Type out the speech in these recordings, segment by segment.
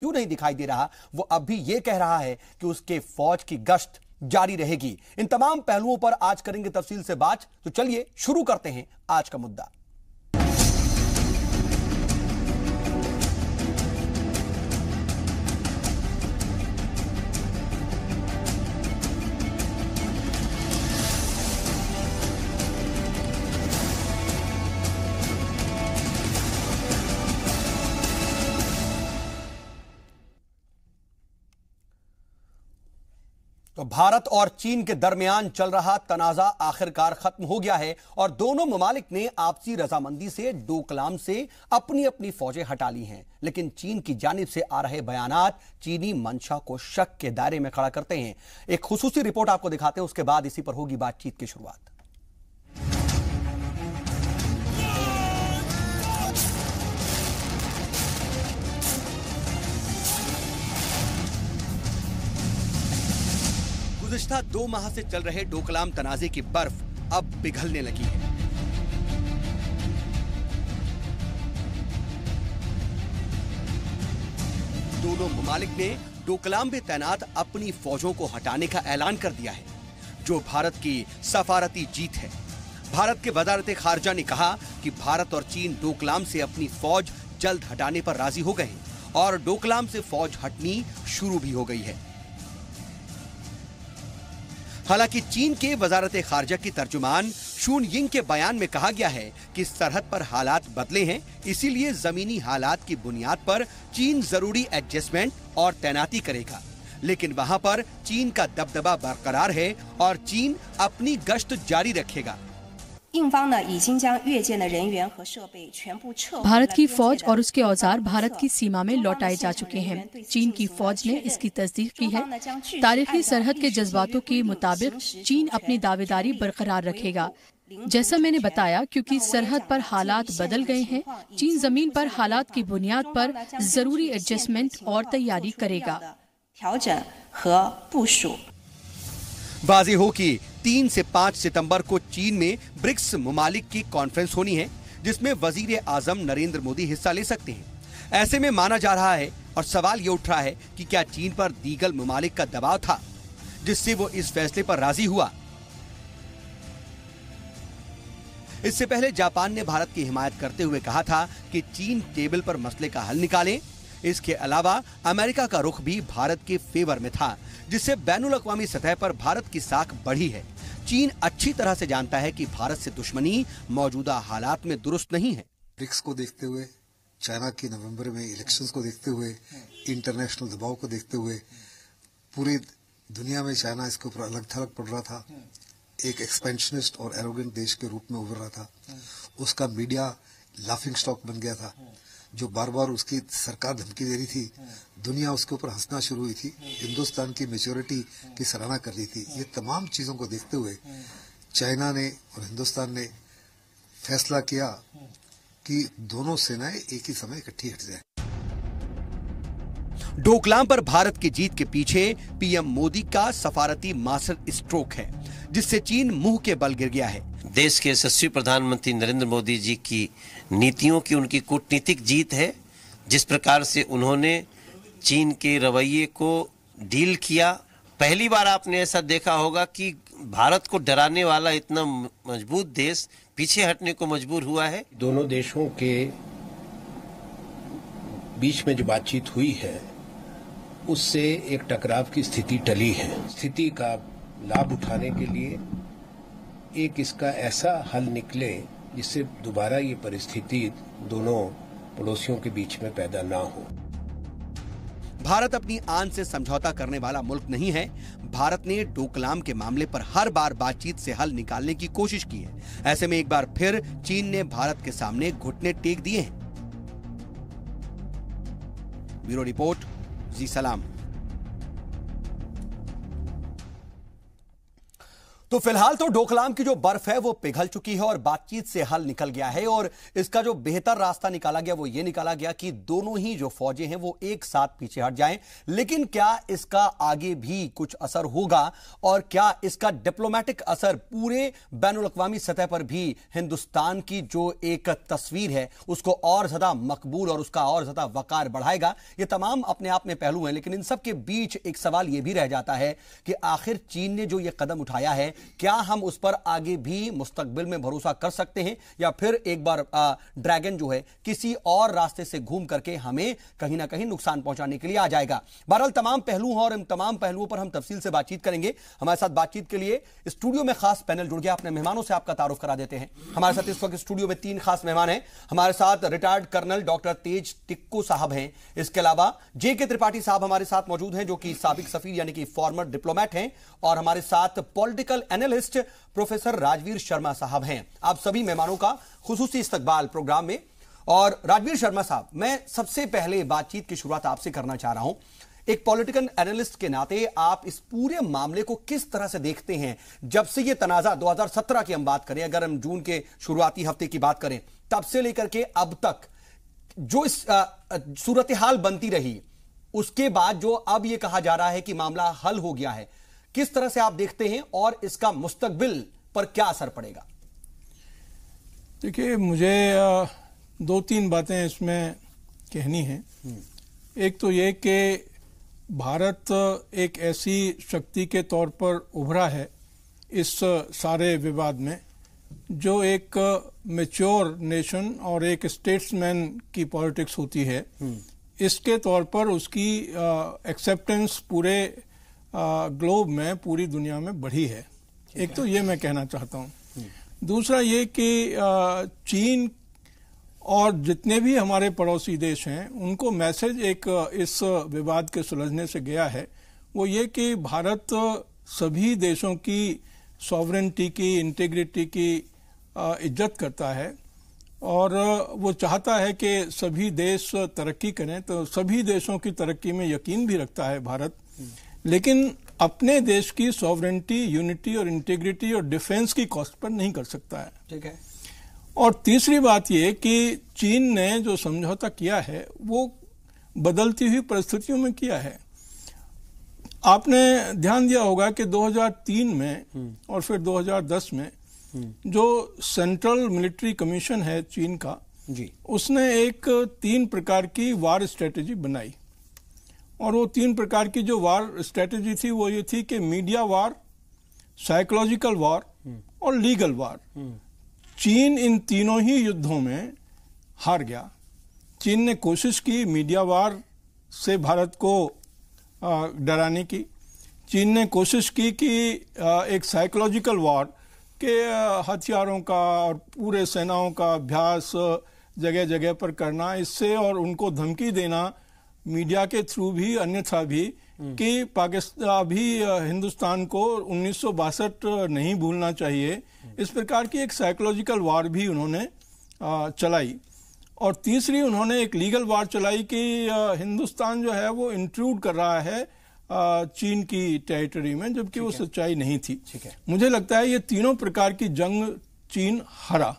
क्यों नहीं दिखाई दे रहा, वो अब भी ये कह रहा है कि उसके फौज की गश्त जारी रहेगी। इन तमाम पहलुओं पर आज करेंगे तफसील से बात, तो चलिए शुरू करते हैं आज का मुद्दा। तो भारत और चीन के दरमियान चल रहा तनाजा आखिरकार खत्म हो गया है और दोनों ममालिक ने आपसी रजामंदी से डोकलाम से अपनी अपनी फौजें हटा ली हैं। लेकिन चीन की जानिब से आ रहे बयानात चीनी मंशा को शक के दायरे में खड़ा करते हैं। एक खुसूसी रिपोर्ट आपको दिखाते हैं, उसके बाद इसी पर होगी बातचीत की शुरुआत। गुज़िश्ता 2 माह से चल रहे डोकलाम तनाजे की बर्फ अब पिघलने लगी है। दोनों ममालिक ने डोकलाम में तैनात अपनी फौजों को हटाने का ऐलान कर दिया है, जो भारत की सफारती जीत है। भारत के वज़ारत खारजा ने कहा कि भारत और चीन डोकलाम से अपनी फौज जल्द हटाने पर राजी हो गए और डोकलाम से फौज हटनी शुरू भी हो गई है। हालांकि चीन के वज़ारत खारजा की तर्जुमान शून यिंग के बयान में कहा गया है कि सरहद पर हालात बदले हैं, इसीलिए जमीनी हालात की बुनियाद पर चीन जरूरी एडजस्टमेंट और तैनाती करेगा। लेकिन वहां पर चीन का दबदबा बरकरार है और चीन अपनी गश्त जारी रखेगा। भारत की फौज और उसके औजार भारत की सीमा में लौटाए जा चुके हैं। चीन की फौज ने इसकी तस्दीक की है। तारीखी सरहद के जज्बातों के मुताबिक चीन अपनी दावेदारी बरकरार रखेगा। जैसा मैंने बताया, क्योंकि सरहद पर हालात बदल गए हैं, चीन जमीन पर हालात की बुनियाद पर जरूरी एडजस्टमेंट और तैयारी करेगा। वाज़ेह हो कि 3 से 5 सितंबर को चीन में ब्रिक्स ममालिक की कॉन्फ्रेंस होनी है, जिसमें वजीर आजम नरेंद्र मोदी हिस्सा ले सकते हैं। ऐसे में माना जा रहा है और सवाल ये उठ रहा है कि क्या चीन पर दीगर ममालिक का दबाव था जिससे वो इस फैसले पर राजी हुआ। इससे पहले जापान ने भारत की हिमायत करते हुए कहा था कि चीन टेबल पर मसले का हल निकाले। इसके अलावा अमेरिका का रुख भी भारत के फेवर में था, जिससे बैनुल अक़वामी सतह पर भारत की साख बढ़ी है। चीन अच्छी तरह से जानता है कि भारत से दुश्मनी मौजूदा हालात में दुरुस्त नहीं है। ब्रिक्स को देखते हुए, चाइना की नवंबर में इलेक्शंस को देखते हुए, इंटरनेशनल दबाव को देखते हुए, पूरी दुनिया में चाइना इसके ऊपर अलग थलग पड़ रहा था, एक एक्सपेंशनिस्ट और एरोगेंट देश के रूप में उभर रहा था। उसका मीडिया लाफिंग स्टॉक बन गया था, जो बार बार उसकी सरकार धमकी दे रही थी। दुनिया उसके ऊपर हंसना शुरू हुई थी, हिंदुस्तान की मैच्योरिटी की सराहना कर रही थी। ये तमाम चीजों को देखते हुए चाइना ने और हिंदुस्तान ने फैसला किया कि दोनों सेनाएं एक ही समय इकट्ठी हट जाए। डोकलाम पर भारत की जीत के पीछे पीएम मोदी का सफारती मास्टर स्ट्रोक है, जिससे चीन मुंह के बल गिर गया है। देश के यशस्वी प्रधानमंत्री नरेंद्र मोदी जी की नीतियों की उनकी कूटनीतिक जीत है। जिस प्रकार से उन्होंने चीन के रवैये को डील किया, पहली बार आपने ऐसा देखा होगा कि भारत को डराने वाला इतना मजबूत देश पीछे हटने को मजबूर हुआ है। दोनों देशों के बीच में जो बातचीत हुई है, उससे एक टकराव की स्थिति टली है। स्थिति का लाभ उठाने के लिए एक इसका ऐसा हल निकले जिससे दोबारा ये परिस्थिति दोनों पड़ोसियों के बीच में पैदा ना हो। भारत अपनी आन से समझौता करने वाला मुल्क नहीं है। भारत ने डोकलाम के मामले पर हर बार बातचीत से हल निकालने की कोशिश की है। ऐसे में एक बार फिर चीन ने भारत के सामने घुटने टेक दिए हैं। ब्यूरो रिपोर्ट, जी सलाम। तो फिलहाल तो डोकलाम की जो बर्फ है वो पिघल चुकी है और बातचीत से हल निकल गया है और इसका जो बेहतर रास्ता निकाला गया वो ये निकाला गया कि दोनों ही जो फौजें हैं वो एक साथ पीछे हट जाएं। लेकिन क्या इसका आगे भी कुछ असर होगा और क्या इसका डिप्लोमेटिक असर पूरे बैनुल-अक़वामी सतह पर भी हिंदुस्तान की जो एक तस्वीर है उसको और ज्यादा मकबूल और उसका और ज्यादा वकार बढ़ाएगा? ये तमाम अपने आप में पहलू हैं, लेकिन इन सब के बीच एक सवाल यह भी रह जाता है कि आखिर चीन ने जो ये कदम उठाया है, क्या हम उस पर आगे भी मुस्तकबिल में भरोसा कर सकते हैं या फिर एक बार ड्रैगन जो है किसी और रास्ते से घूम करके हमें कहीं ना कहीं नुकसान पहुंचाने के लिए आ जाएगा? बहरहाल तमाम पहलू हैं और इन तमाम पहलुओं पर हम तफसील से बातचीत करेंगे। हमारे साथ बातचीत के लिए स्टूडियो में खास पैनल जुड़ गया। अपने मेहमानों से आपका तारुफ करा देते हैं। हमारे साथ इस वक्त स्टूडियो में 3 खास मेहमान हैं। हमारे साथ रिटायर्ड कर्नल डॉक्टर तेज टिक्को साहब हैं। इसके अलावा JK त्रिपाठी साहब हमारे साथ मौजूद हैं जो कि साबिक सफीर यानी कि फॉर्मर डिप्लोमेट हैं, और हमारे साथ political analyst professor Rajveer Sharma साहब हैं। आप सभी मेहमानों का खुसूसी इस्तकबाल प्रोग्राम में। और राजवीर शर्मा साहब, मैं सबसे पहले बातचीत की शुरुआत आपसे करना चाह रहा हूं। एक पॉलिटिकल एनालिस्ट के नाते आप इस पूरे मामले को किस तरह से देखते हैं? जब से ये तनाजा 2017 की हम बात करें, अगर हम जून के शुरुआती हफ्ते की बात करें, तब से लेकर के अब तक जो इस सूरत हाल बनती रही, उसके बाद जो अब ये कहा जा रहा है कि मामला हल हो गया है, किस तरह से आप देखते हैं और इसका मुस्तकबिल पर क्या असर पड़ेगा? देखिए, मुझे 2-3 बातें इसमें कहनी हैं। एक तो ये कि भारत एक ऐसी शक्ति के तौर पर उभरा है इस सारे विवाद में, जो एक मैच्योर नेशन और एक स्टेट्समैन की पॉलिटिक्स होती है, इसके तौर पर उसकी एक्सेप्टेंस पूरे ग्लोब में, पूरी दुनिया में बढ़ी है। एक तो ये मैं कहना चाहता हूँ। दूसरा ये कि चीन और जितने भी हमारे पड़ोसी देश हैं, उनको मैसेज एक इस विवाद के सुलझने से गया है, वो ये कि भारत सभी देशों की सॉवरेनिटी की, इंटीग्रिटी की इज्जत करता है और वो चाहता है कि सभी देश तरक्की करें। तो सभी देशों की तरक्की में यकीन भी रखता है भारत, लेकिन अपने देश की सॉवरेनिटी, यूनिटी और इंटीग्रिटी और डिफेंस की कॉस्ट पर नहीं कर सकता है। ठीक है। और तीसरी बात यह कि चीन ने जो समझौता किया है वो बदलती हुई परिस्थितियों में किया है। आपने ध्यान दिया होगा कि 2003 में और फिर 2010 में जो सेंट्रल मिलिट्री कमीशन है चीन का जी, उसने एक 3 प्रकार की वार स्ट्रेटेजी बनाई। और वो 3 प्रकार की जो वार स्ट्रेटेजी थी वो ये थी कि मीडिया वार, साइकोलॉजिकल वार और लीगल वार। चीन इन तीनों ही युद्धों में हार गया। चीन ने कोशिश की मीडिया वार से भारत को डराने की। चीन ने कोशिश की कि एक साइकोलॉजिकल वार के हथियारों का और पूरे सेनाओं का अभ्यास जगह जगह पर करना, इससे और उनको धमकी देना मीडिया के थ्रू भी, अन्यथा भी, कि पाकिस्तान अभी हिंदुस्तान को 1962 नहीं भूलना चाहिए। इस प्रकार की एक साइकोलॉजिकल वार भी उन्होंने चलाई। और तीसरी उन्होंने एक लीगल वार चलाई कि हिंदुस्तान जो है वो इंट्रूड कर रहा है चीन की टेरिटरी में, जबकि वो सच्चाई नहीं थी। मुझे लगता है ये तीनों प्रकार की जंग चीन हारा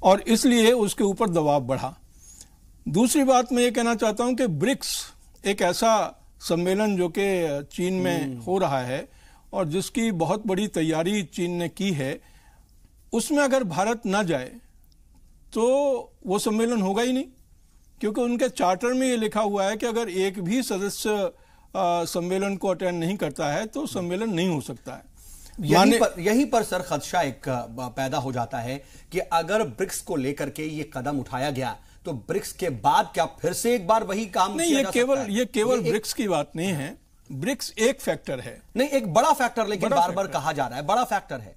और इसलिए उसके ऊपर दबाव बढ़ा। दूसरी बात मैं ये कहना चाहता हूं कि ब्रिक्स एक ऐसा सम्मेलन जो कि चीन में हो रहा है और जिसकी बहुत बड़ी तैयारी चीन ने की है, उसमें अगर भारत न जाए तो वो सम्मेलन होगा ही नहीं, क्योंकि उनके चार्टर में ये लिखा हुआ है कि अगर एक भी सदस्य सम्मेलन को अटेंड नहीं करता है तो सम्मेलन नहीं हो सकता है। यहीं पर सर खदशा एक पैदा हो जाता है कि अगर ब्रिक्स को लेकर के ये कदम उठाया गया तो ब्रिक्स के बाद क्या फिर से एक बार वही काम नहीं? ये केवल ब्रिक्स की बात नहीं है। ब्रिक्स एक फैक्टर है, नहीं एक बड़ा फैक्टर, लेकिन बार बार कहा जा रहा है बड़ा फैक्टर है।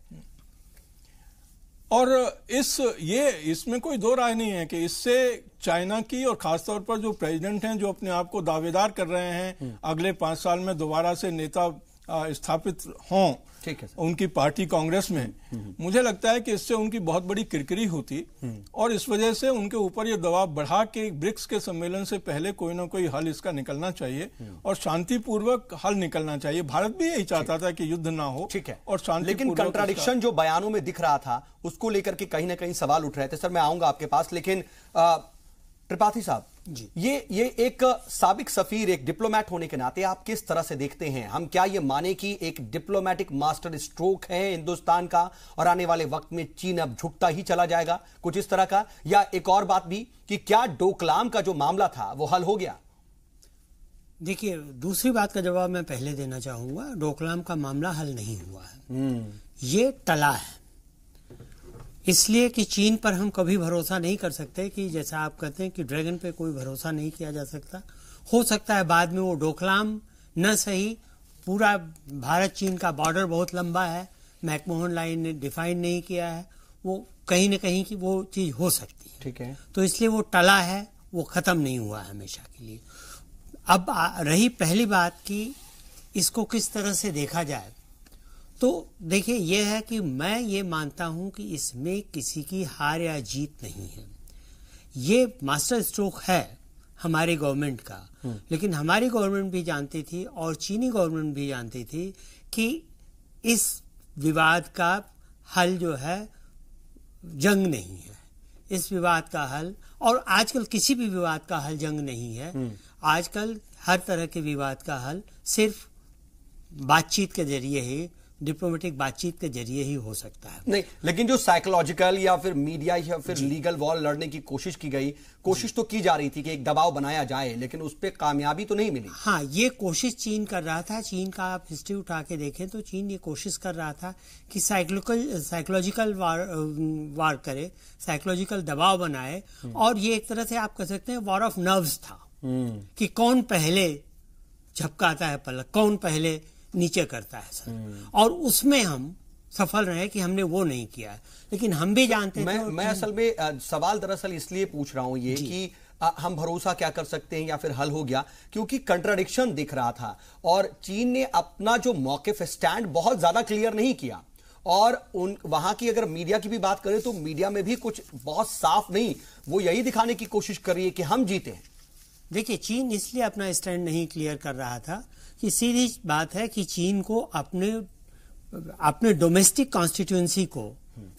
और इसमें कोई दो राय नहीं है कि इससे चाइना की और खासतौर पर जो प्रेसिडेंट हैं जो अपने आप को दावेदार कर रहे हैं अगले 5 साल में दोबारा से नेता स्थापित हों, ठीक है सर। उनकी पार्टी कांग्रेस में, मुझे लगता है कि इससे उनकी बहुत बड़ी किरकिरी होती और इस वजह से उनके ऊपर ये दबाव बढ़ा के ब्रिक्स के सम्मेलन से पहले कोई ना कोई हल इसका निकलना चाहिए और शांतिपूर्वक हल निकलना चाहिए। भारत भी यही चाहता था कि युद्ध ना हो, ठीक है, और शांति। लेकिन कंट्राडिक्शन जो बयानों में दिख रहा था उसको लेकर के कहीं ना कहीं सवाल उठ रहे थे। सर मैं आऊंगा आपके पास, लेकिन त्रिपाठी साहब जी, ये एक साबिक सफीर, एक डिप्लोमेट होने के नाते आप किस तरह से देखते हैं? हम क्या ये माने कि एक डिप्लोमेटिक मास्टर स्ट्रोक है हिंदुस्तान का और आने वाले वक्त में चीन अब झुकता ही चला जाएगा, कुछ इस तरह का? या एक और बात भी कि क्या डोकलाम का जो मामला था वो हल हो गया? देखिए, दूसरी बात का जवाब मैं पहले देना चाहूंगा। डोकलाम का मामला हल नहीं हुआ है, ये टला है, इसलिए कि चीन पर हम कभी भरोसा नहीं कर सकते। कि जैसा आप कहते हैं कि ड्रैगन पे कोई भरोसा नहीं किया जा सकता। हो सकता है बाद में वो डोकलाम न सही, पूरा भारत चीन का बॉर्डर बहुत लंबा है, मैकमोहन लाइन ने डिफाइन नहीं किया है, वो कहीं न कहीं की वो चीज हो सकती है, ठीक है। तो इसलिए वो टला है, वो खत्म नहीं हुआ है हमेशा के लिए। अब रही पहली बात कि इसको किस तरह से देखा जाए, तो देखिए ये है कि मैं ये मानता हूं कि इसमें किसी की हार या जीत नहीं है। ये मास्टर स्ट्रोक है हमारी गवर्नमेंट का, लेकिन हमारी गवर्नमेंट भी जानती थी और चीनी गवर्नमेंट भी जानती थी कि इस विवाद का हल जो है जंग नहीं है। इस विवाद का हल, और आजकल किसी भी विवाद का हल जंग नहीं है, आजकल हर तरह के विवाद का हल सिर्फ बातचीत के जरिए ही, डिप्लोमेटिक बातचीत के जरिए ही हो सकता है। नहीं, लेकिन जो साइकोलॉजिकल या फिर मीडिया या फिर लीगल वॉर लड़ने की कोशिश की गई, कोशिश तो की जा रही थी कि एक दबाव बनाया जाए, लेकिन उस पर कामयाबी तो नहीं मिली। हाँ, ये कोशिश चीन कर रहा था। चीन का आप हिस्ट्री उठा के देखें तो चीन ये कोशिश कर रहा था कि साइकोलॉजिकल वार करे, साइकोलॉजिकल दबाव बनाए, और ये एक तरह से आप कह सकते हैं वॉर ऑफ नर्व्स था कि कौन पहले झपकाता है पलक, कौन पहले नीचे करता है सर, और उसमें हम सफल रहे कि हमने वो नहीं किया है। लेकिन हम भी जानते थे। मैं असल में सवाल दरअसल इसलिए पूछ रहा हूं ये कि हम भरोसा क्या कर सकते हैं या फिर हल हो गया, क्योंकि कंट्राडिक्शन दिख रहा था और चीन ने अपना जो मौकिफ स्टैंड बहुत ज्यादा क्लियर नहीं किया, और वहां की अगर मीडिया की भी बात करें तो मीडिया में भी कुछ बहुत साफ नहीं, वो यही दिखाने की कोशिश कर रही है कि हम जीते हैं। देखिए, चीन इसलिए अपना स्टैंड नहीं क्लियर कर रहा था कि सीधी बात है कि चीन को अपने डोमेस्टिक कॉन्स्टिट्यूंसी को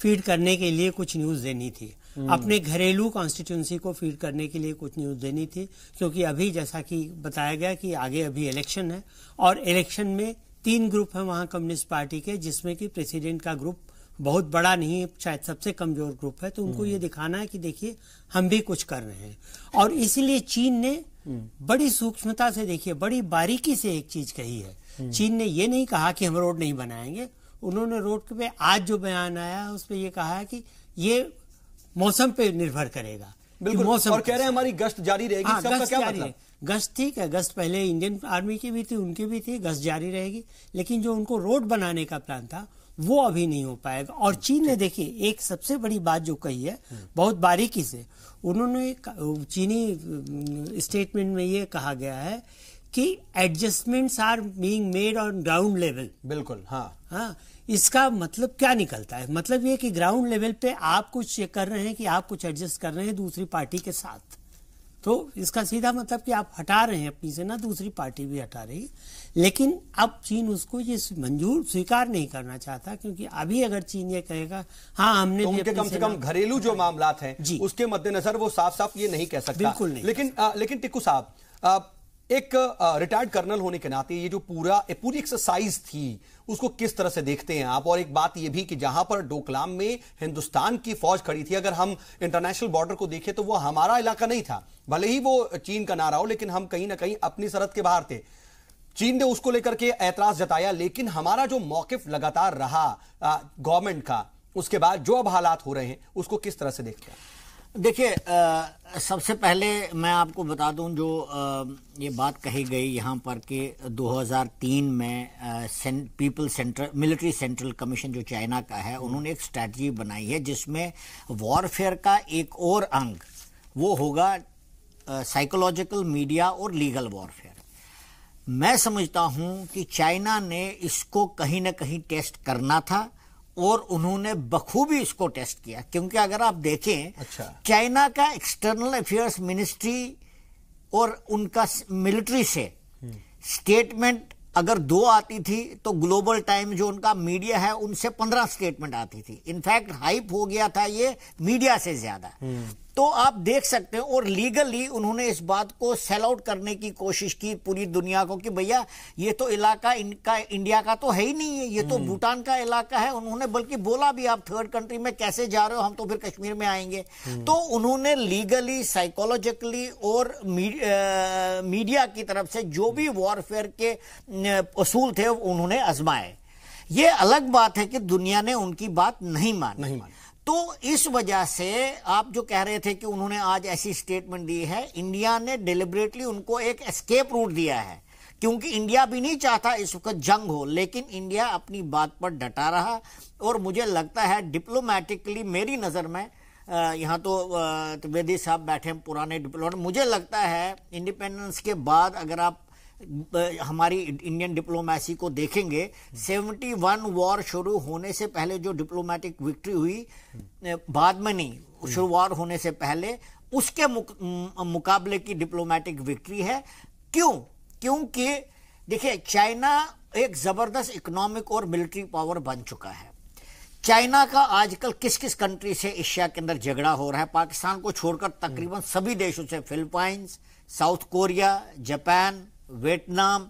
फीड करने के लिए कुछ न्यूज देनी थी, अपने घरेलू कॉन्स्टिट्यूंसी को फीड करने के लिए कुछ न्यूज देनी थी, क्योंकि अभी जैसा कि बताया गया कि आगे अभी इलेक्शन है, और इलेक्शन में 3 ग्रुप हैं वहां कम्युनिस्ट पार्टी के, जिसमें कि प्रेसिडेंट का ग्रुप बहुत बड़ा नहीं, शायद सबसे कमजोर ग्रुप है। तो उनको ये दिखाना है कि देखिए हम भी कुछ कर रहे हैं, और इसीलिए चीन ने बड़ी सूक्ष्मता से, देखिए बड़ी बारीकी से एक चीज कही है। चीन ने ये नहीं कहा कि हम रोड नहीं बनाएंगे, उन्होंने रोड पे आज जो बयान आया उस पर यह कहा है कि ये मौसम पे निर्भर करेगा। बिल्कुल, मौसम और कह रहे हैं हमारी गश्त जारी रहेगी। हाँ, सबका क्या मतलब? गश्त ठीक है, गश्त पहले इंडियन आर्मी की भी थी, उनकी भी थी, गश्त जारी रहेगी, लेकिन जो उनको रोड बनाने का प्लान था वो अभी नहीं हो पाएगा। और चीन ने देखिए एक सबसे बड़ी बात जो कही है बहुत बारीकी से, उन्होंने चीनी स्टेटमेंट में ये कहा गया है कि adjustments are being made on ground level. बिल्कुल, हाँ। इसका मतलब क्या निकलता है? मतलब ये कि ग्राउंड लेवल पे आप कुछ कर रहे हैं कि आप कुछ एडजस्ट कर रहे हैं दूसरी पार्टी के साथ, तो इसका सीधा मतलब कि आप हटा रहे हैं अपनी से, ना दूसरी पार्टी भी हटा रही है। लेकिन अब चीन उसको ये मंजूर स्वीकार नहीं करना चाहता, क्योंकि अभी अगर चीन ये कहेगा हाँ हमने तो उनके कम से कम घरेलू जो मामलात हैं उसके मद्देनजर वो साफ साफ ये नहीं कह सकता। बिल्कुल नहीं। लेकिन टिक्कू साहब, एक रिटायर्ड कर्नल होने के नाते ये जो पूरी एक्सरसाइज थी उसको किस तरह से देखते हैं आप? और एक बात ये भी कि जहां पर डोकलाम में हिंदुस्तान की फौज खड़ी थी, अगर हम इंटरनेशनल बॉर्डर को देखें तो वो हमारा इलाका नहीं था, भले ही वो चीन का नारा हो, लेकिन हम कहीं ना कहीं अपनी सरहद के बाहर थे। चीन ने उसको लेकर के ऐतराज जताया, लेकिन हमारा जो मौकिफ लगातार रहा गवर्नमेंट का, उसके बाद जो अब हालात हो रहे हैं उसको किस तरह से देखते हैं? देखिए, सबसे पहले मैं आपको बता दूं, जो ये बात कही गई यहाँ पर कि 2003 में people central military central commission जो चाइना का है, उन्होंने एक स्ट्रैटेजी बनाई है जिसमें वॉरफेयर का एक और अंग वो होगा साइकोलॉजिकल, मीडिया और लीगल वॉरफेयर। मैं समझता हूं कि चाइना ने इसको कहीं ना कहीं टेस्ट करना था और उन्होंने बखूबी इसको टेस्ट किया, क्योंकि अगर आप देखें चाइना का एक्सटर्नल अफेयर्स मिनिस्ट्री और उनका मिलिट्री से स्टेटमेंट अगर 2 आती थी तो ग्लोबल टाइम जो उनका मीडिया है उनसे 15 स्टेटमेंट आती थी। इनफैक्ट हाइप हो गया था ये मीडिया से ज्यादा। तो आप देख सकते हैं, और लीगली उन्होंने इस बात को सेल आउट करने की कोशिश की पूरी दुनिया को कि भैया ये तो इलाका इनका इंडिया का तो है ही नहीं है, ये तो भूटान का इलाका है। उन्होंने बल्कि बोला भी आप थर्ड कंट्री में कैसे जा रहे हो, हम तो फिर कश्मीर में आएंगे। तो उन्होंने लीगली, साइकोलॉजिकली और मीडिया की तरफ से जो भी वॉरफेयर के असूल थे उन्होंने आजमाए। ये अलग बात है कि दुनिया ने उनकी बात नहीं मानी। तो इस वजह से आप जो कह रहे थे कि उन्होंने आज ऐसी स्टेटमेंट दी है, इंडिया ने डिलिबरेटली उनको एक एस्केप रूट दिया है, क्योंकि इंडिया भी नहीं चाहता इस वक्त जंग हो, लेकिन इंडिया अपनी बात पर डटा रहा। और मुझे लगता है डिप्लोमेटिकली, मेरी नजर में, यहाँ तो त्रिवेदी साहब बैठे हैं पुराने डिप्लोमेट, मुझे लगता है इंडिपेंडेंस के बाद अगर आप हमारी इंडियन डिप्लोमेसी को देखेंगे, 71 वॉर शुरू होने से पहले जो डिप्लोमेटिक विक्ट्री हुई, बाद में नहीं, शुरू वॉर होने से पहले, उसके मुकाबले की डिप्लोमेटिक विक्ट्री है। क्यों? क्योंकि देखिए चाइना एक जबरदस्त इकोनॉमिक और मिलिट्री पावर बन चुका है। चाइना का आजकल किस किस कंट्री से एशिया के अंदर झगड़ा हो रहा है, पाकिस्तान को छोड़कर तकरीबन सभी देशों से, Philippines, South Korea, Japan, Vietnam,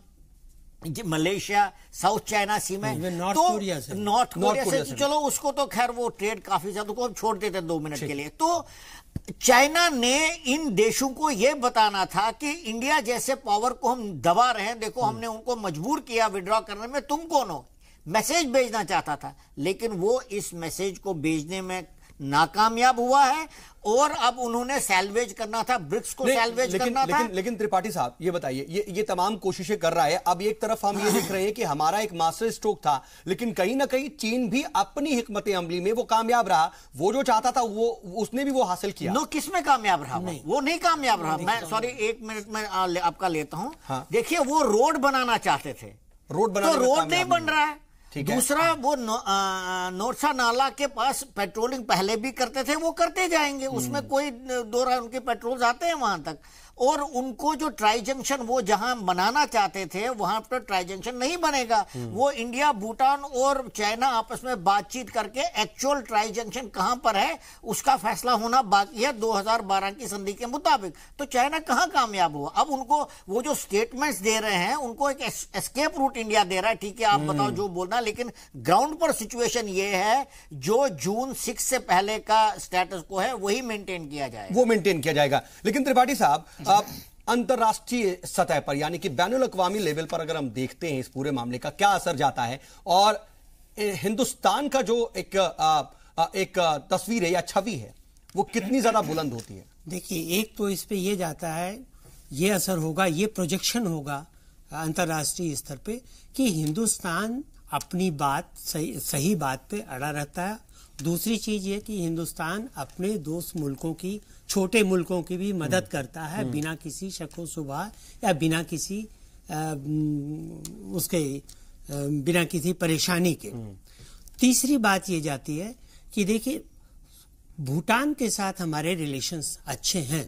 Malaysia, South China Sea में, नॉर्थ कोरिया से चलो उसको तो खैर वो ट्रेड काफी ज्यादा, को हम छोड़ देते 2 मिनट के लिए। तो चाइना ने इन देशों को यह बताना था कि इंडिया जैसे पावर को हम दबा रहे हैं, देखो हमने उनको मजबूर किया विड्रॉ करने में, तुम कौन हो, मैसेज भेजना चाहता था। लेकिन वो इस मैसेज को भेजने में नाकामयाब हुआ है और अब उन्होंने सैल्वेज करना था, ब्रिक्स को सैल्वेज करना था। लेकिन त्रिपाठी साहब ये बताइए, ये तमाम कोशिशें कर रहा है। अब एक तरफ हम ये देख रहे हैं कि हमारा एक मास्टर स्ट्रोक था, लेकिन कहीं ना कहीं चीन भी अपनी हिकमत अमली में वो कामयाब रहा, वो जो चाहता था वो उसने भी वो हासिल किया। नो, किसमें कामयाब रहा? वो नहीं कामयाब रहा। मैं सॉरी 1 मिनट में आपका लेता हूं। देखिए वो रोड बनाना चाहते थे, रोड नहीं बन रहा है। दूसरा, वो नोरसा नाला के पास पेट्रोलिंग पहले भी करते थे, वो करते जाएंगे, उसमें कोई दो राय, उनके पेट्रोल आते हैं वहां तक। और उनको जो ट्राई जंक्शन वो जहां बनाना चाहते थे वहां पर ट्राई जंक्शन नहीं बनेगा। वो इंडिया, भूटान और चाइना आपस में बातचीत करके एक्चुअल ट्राई जंक्शन कहां पर है उसका फैसला होना बाकी है 2012 की संधि के मुताबिक। तो चाइना कहां कामयाब हुआ? अब उनको वो जो स्टेटमेंट्स दे रहे हैं उनको एक एस्केप रूट इंडिया दे रहा है। ठीक है, आप बताओ जो बोलना, लेकिन ग्राउंड पर सिचुएशन ये है जो जून 6 से पहले का स्टेटस को है वही मेंटेन किया जाएगा, वो मेंटेन किया जाएगा। लेकिन त्रिपाठी साहब, अंतरराष्ट्रीय सतह पर यानी कि बैनुल अक़वामी लेवल पर अगर हम देखते हैं इस पूरे मामले का क्या असर जाता है, और हिंदुस्तान का जो एक तस्वीर है या छवि है वो कितनी ज्यादा बुलंद होती है? देखिए, एक तो इस पे ये जाता है, ये असर होगा, ये प्रोजेक्शन होगा अंतरराष्ट्रीय स्तर पे कि हिंदुस्तान अपनी बात सही बात पे अड़ा रहता है। दूसरी चीज ये कि हिंदुस्तान अपने दोस्त मुल्कों की, छोटे मुल्कों की भी मदद करता है बिना किसी शक व शुबा या बिना किसी बिना किसी परेशानी के। तीसरी बात ये जाती है कि देखिए, भूटान के साथ हमारे रिलेशंस अच्छे हैं,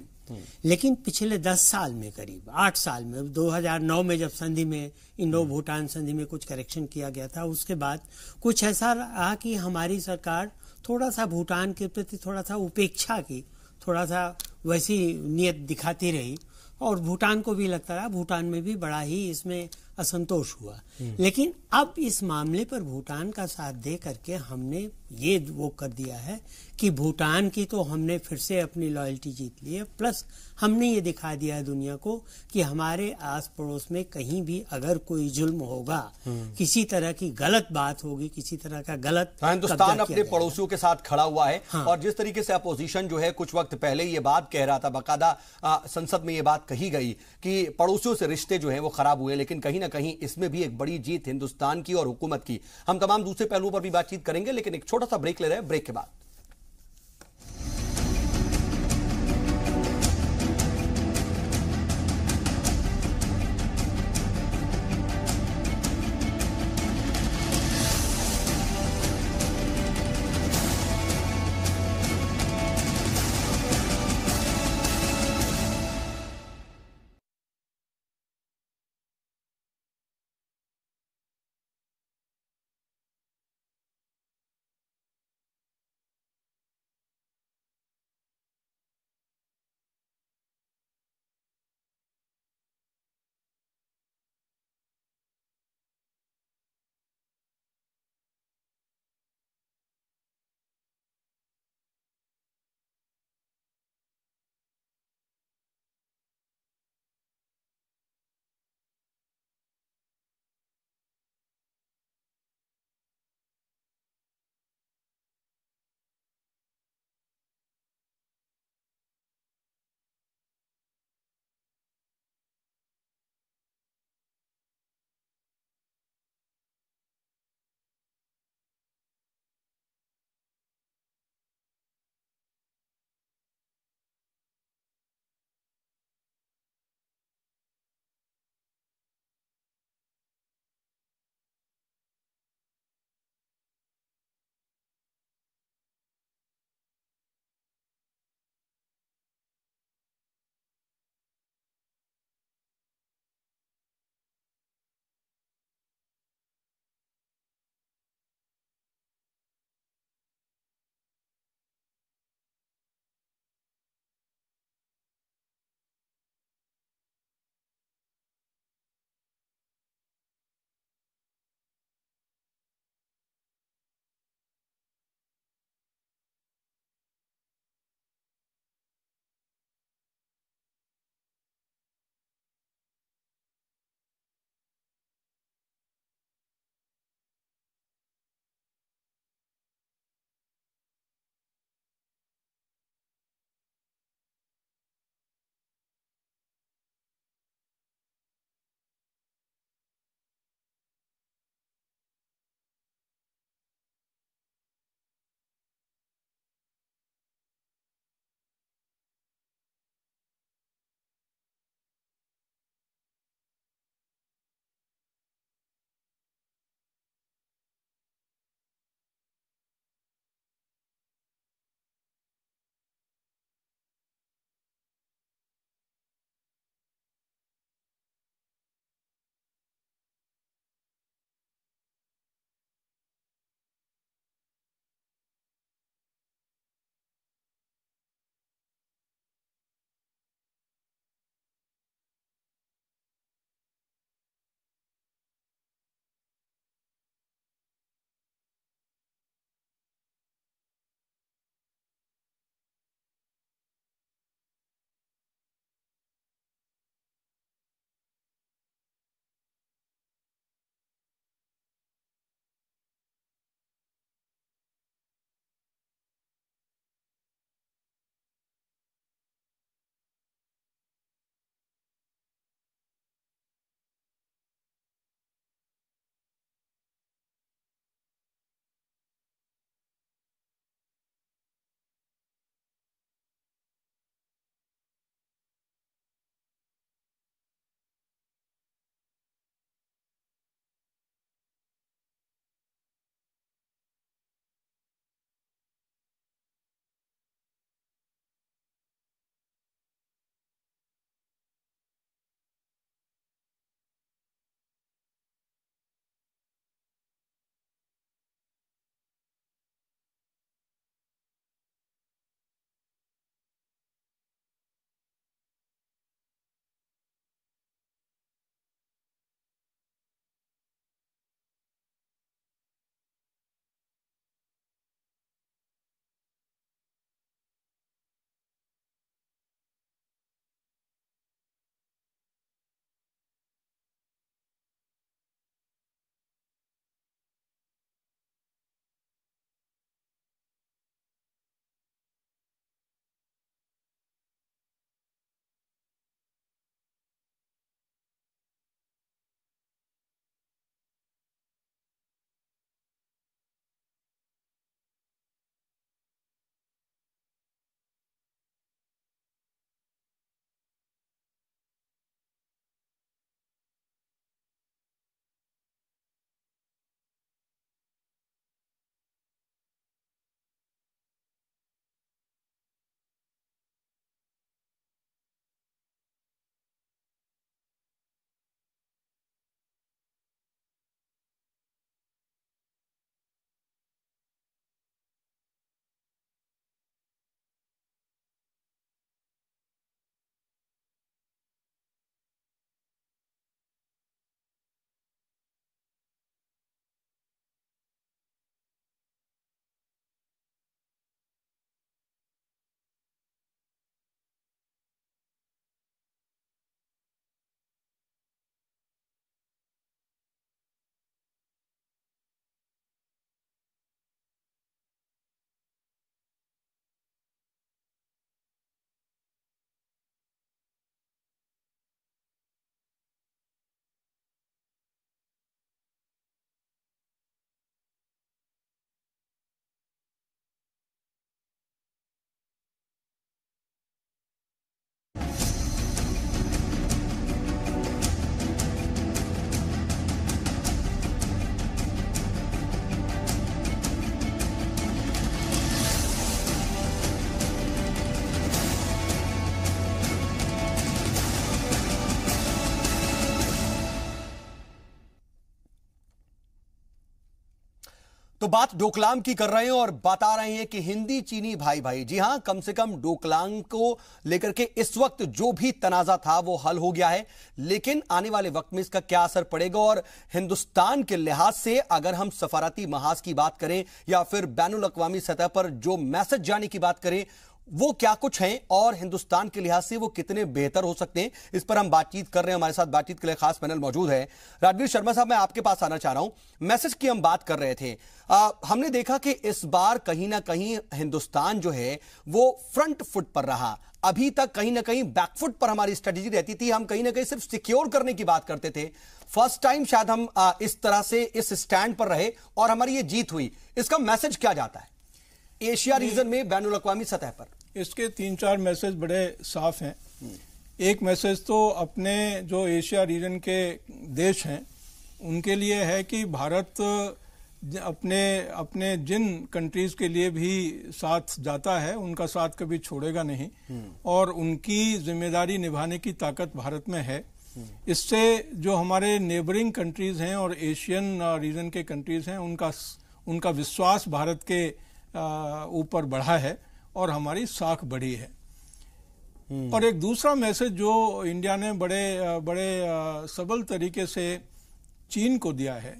लेकिन पिछले 10 साल में, करीब 8 साल में, 2009 में जब संधि में, इंडो भूटान संधि में कुछ करेक्शन किया गया था, उसके बाद कुछ ऐसा रहा कि हमारी सरकार थोड़ा सा भूटान के प्रति थोड़ा सा उपेक्षा की, थोड़ा सा वैसी नियत दिखाती रही, और भूटान को भी लगता रहा, भूटान में भी बड़ा ही इसमें असंतोष हुआ। लेकिन अब इस मामले पर भूटान का साथ दे करके हमने ये वो कर दिया है कि भूटान की तो हमने फिर से अपनी लॉयल्टी जीत ली है, प्लस हमने ये दिखा दिया है दुनिया को कि हमारे आस पड़ोस में कहीं भी अगर कोई जुल्म होगा, किसी तरह की गलत बात होगी, किसी तरह का गलत, हिंदुस्तान अपने पड़ोसियों के साथ खड़ा हुआ है। और जिस तरीके से अपोजिशन जो है कुछ वक्त पहले ये बात कह रहा था, बाकायदा संसद में ये बात कही गई कि पड़ोसियों से रिश्ते जो हैं वो खराब हुए, लेकिन कहीं ना कहीं इसमें भी एक बड़ी जीत हिंदुस्तान की और हुकूमत की। हम तमाम दूसरे पहलुओं पर भी बातचीत करेंगे, लेकिन एक छोटा सा ब्रेक ले रहे हैं, ब्रेक के बाद। तो बात डोकलाम की कर रहे हैं और बता रहे हैं कि हिंदी चीनी भाई भाई, जी हां, कम से कम डोकलाम को लेकर के इस वक्त जो भी तनाजा था वो हल हो गया है। लेकिन आने वाले वक्त में इसका क्या असर पड़ेगा और हिंदुस्तान के लिहाज से अगर हम सफारती महाज की बात करें या फिर बैनुल अक़वामी सतह पर जो मैसेज जाने की बात करें, वो क्या कुछ हैं और हिंदुस्तान के लिहाज से वो कितने बेहतर हो सकते हैं, इस पर हम बातचीत कर रहे हैं। हमारे साथ बातचीत के लिए खास पैनल मौजूद है। राजवीर शर्मा साहब, मैं आपके पास आना चाह रहा हूं। मैसेज की हम बात कर रहे थे। हमने देखा कि इस बार कहीं ना कहीं हिंदुस्तान जो है वो फ्रंट फुट पर रहा। अभी तक कहीं ना कहीं बैकफुट पर हमारी स्ट्रेटेजी रहती थी। हम कहीं ना कहीं सिर्फ सिक्योर करने की बात करते थे। फर्स्ट टाइम शायद हम इस तरह से इस स्टैंड पर रहे और हमारी ये जीत हुई। इसका मैसेज क्या जाता है एशिया रीजन में बैनुल अक़वामी सतह पर? इसके 3-4 मैसेज बड़े साफ हैं। एक मैसेज तो अपने जो एशिया रीजन के देश हैं उनके लिए है कि भारत अपने जिन कंट्रीज के लिए भी साथ जाता है उनका साथ कभी छोड़ेगा नहीं और उनकी जिम्मेदारी निभाने की ताकत भारत में है। इससे जो हमारे नेबरिंग कंट्रीज हैं और एशियन रीजन के कंट्रीज हैं उनका विश्वास भारत के ऊपर बढ़ा है और हमारी साख बढ़ी है। और एक दूसरा मैसेज जो इंडिया ने बड़े सबल तरीके से चीन को दिया है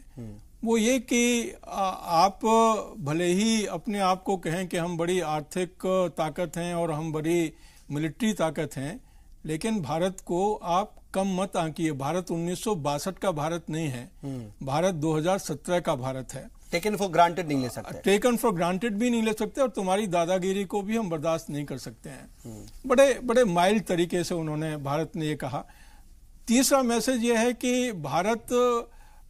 वो ये कि आप भले ही अपने आप को कहें कि हम बड़ी आर्थिक ताकत हैं और हम बड़ी मिलिट्री ताकत हैं, लेकिन भारत को आप कम मत आंकिए। भारत 1962 का भारत नहीं है, भारत 2017 का भारत है। टेकन फॉर ग्रांटेड नहीं ले सकते, टेकन फॉर ग्रांटेड भी नहीं ले सकते और तुम्हारी दादागिरी को भी हम बर्दाश्त नहीं कर सकते हैं। बड़े माइल्ड तरीके से उन्होंने, भारत ने ये कहा। तीसरा मैसेज ये है कि भारत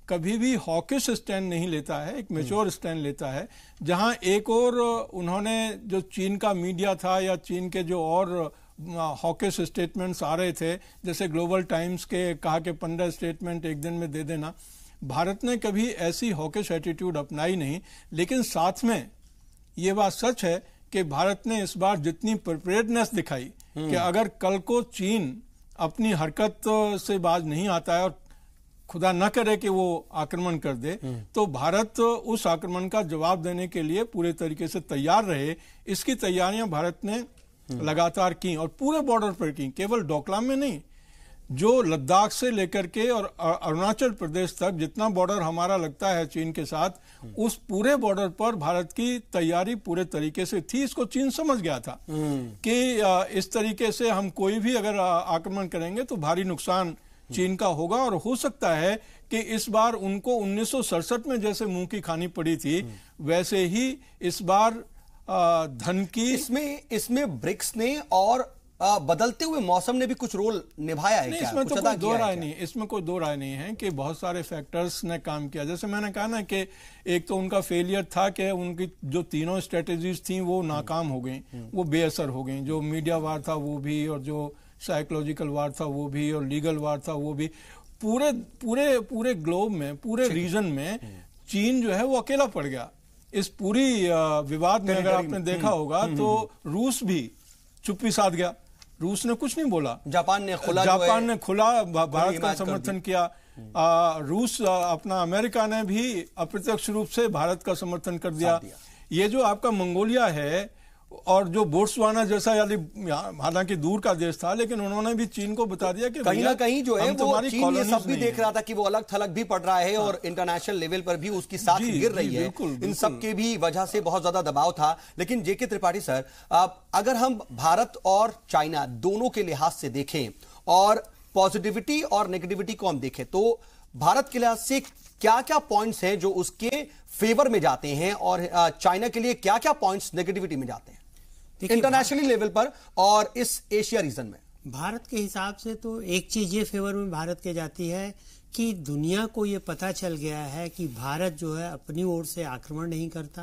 कभी भी हॉकिश स्टैंड नहीं लेता है, एक मैच्योर स्टैंड लेता है। जहां एक और उन्होंने जो चीन का मीडिया था या चीन के जो और हॉकिश स्टेटमेंट्स आ रहे थे, जैसे ग्लोबल टाइम्स के कहा कि 15 स्टेटमेंट एक दिन में दे देना, भारत ने कभी ऐसी हॉकिश एटीट्यूड अपनाई नहीं। लेकिन साथ में ये बात सच है कि भारत ने इस बार जितनी प्रिपेयर्डनेस दिखाई कि अगर कल को चीन अपनी हरकत से बाज नहीं आता है और खुदा न करे कि वो आक्रमण कर दे, तो भारत उस आक्रमण का जवाब देने के लिए पूरे तरीके से तैयार रहे। इसकी तैयारियां भारत ने लगातार की और पूरे बॉर्डर पर की, केवल डोकलाम में नहीं, जो लद्दाख से लेकर के और अरुणाचल प्रदेश तक जितना बॉर्डर हमारा लगता है चीन के साथ, उस पूरे बॉर्डर पर भारत की तैयारी पूरे तरीके से थी। इसको चीन समझ गया था कि इस तरीके से हम कोई भी अगर आक्रमण करेंगे तो भारी नुकसान चीन का होगा और हो सकता है कि इस बार उनको 1967 में जैसे मुंह की खानी पड़ी थी वैसे ही इस बार धन की इसमें ब्रिक्स ने और बदलते हुए मौसम ने भी कुछ रोल निभाया है। इसमें तो कोई दो राय नहीं, इसमें कोई दो राय नहीं है कि बहुत सारे फैक्टर्स ने काम किया। जैसे मैंने कहा ना कि एक तो उनका फेलियर था कि उनकी जो तीनों स्ट्रेटेजीज थी वो नाकाम हो गई, वो बेअसर हो गई। जो मीडिया वार था वो भी, और जो साइकोलॉजिकल वार था वो भी, और लीगल वार था वो भी। पूरे ग्लोब में, पूरे रीजन में चीन जो है वो अकेला पड़ गया इस पूरी विवाद में। अगर आपने देखा होगा तो रूस भी चुप्पी साध गया, रूस ने कुछ नहीं बोला। जापान ने खुला भारत का समर्थन किया। रूस अमेरिका ने भी अप्रत्यक्ष रूप से भारत का समर्थन कर दिया। ये जो आपका मंगोलिया है और जो बोट्सवाना जैसा, हालांकि दूर का देश था, लेकिन उन्होंने भी चीन को बता दिया कि कहीं ना कहीं जो है वो चीन ये सब भी देख रहा था कि वो अलग थलग भी पड़ रहा है और इंटरनेशनल लेवल पर भी उसकी साख गिर रही है। इन सब के भी वजह से बहुत ज्यादा दबाव था। लेकिन जेके त्रिपाठी सर, अगर हम भारत और चाइना दोनों के लिहाज से देखें और पॉजिटिविटी और नेगेटिविटी को हम देखें, तो भारत के लिहाज से क्या क्या पॉइंट्स हैं जो उसके फेवर में जाते हैं और चाइना के लिए क्या क्या पॉइंट्स नेगेटिविटी में जाते हैं इंटरनेशनल लेवल पर और इस एशिया रीजन में? भारत के हिसाब से तो एक चीज ये फेवर में भारत के जाती है कि दुनिया को ये पता चल गया है कि भारत जो है अपनी ओर से आक्रमण नहीं करता,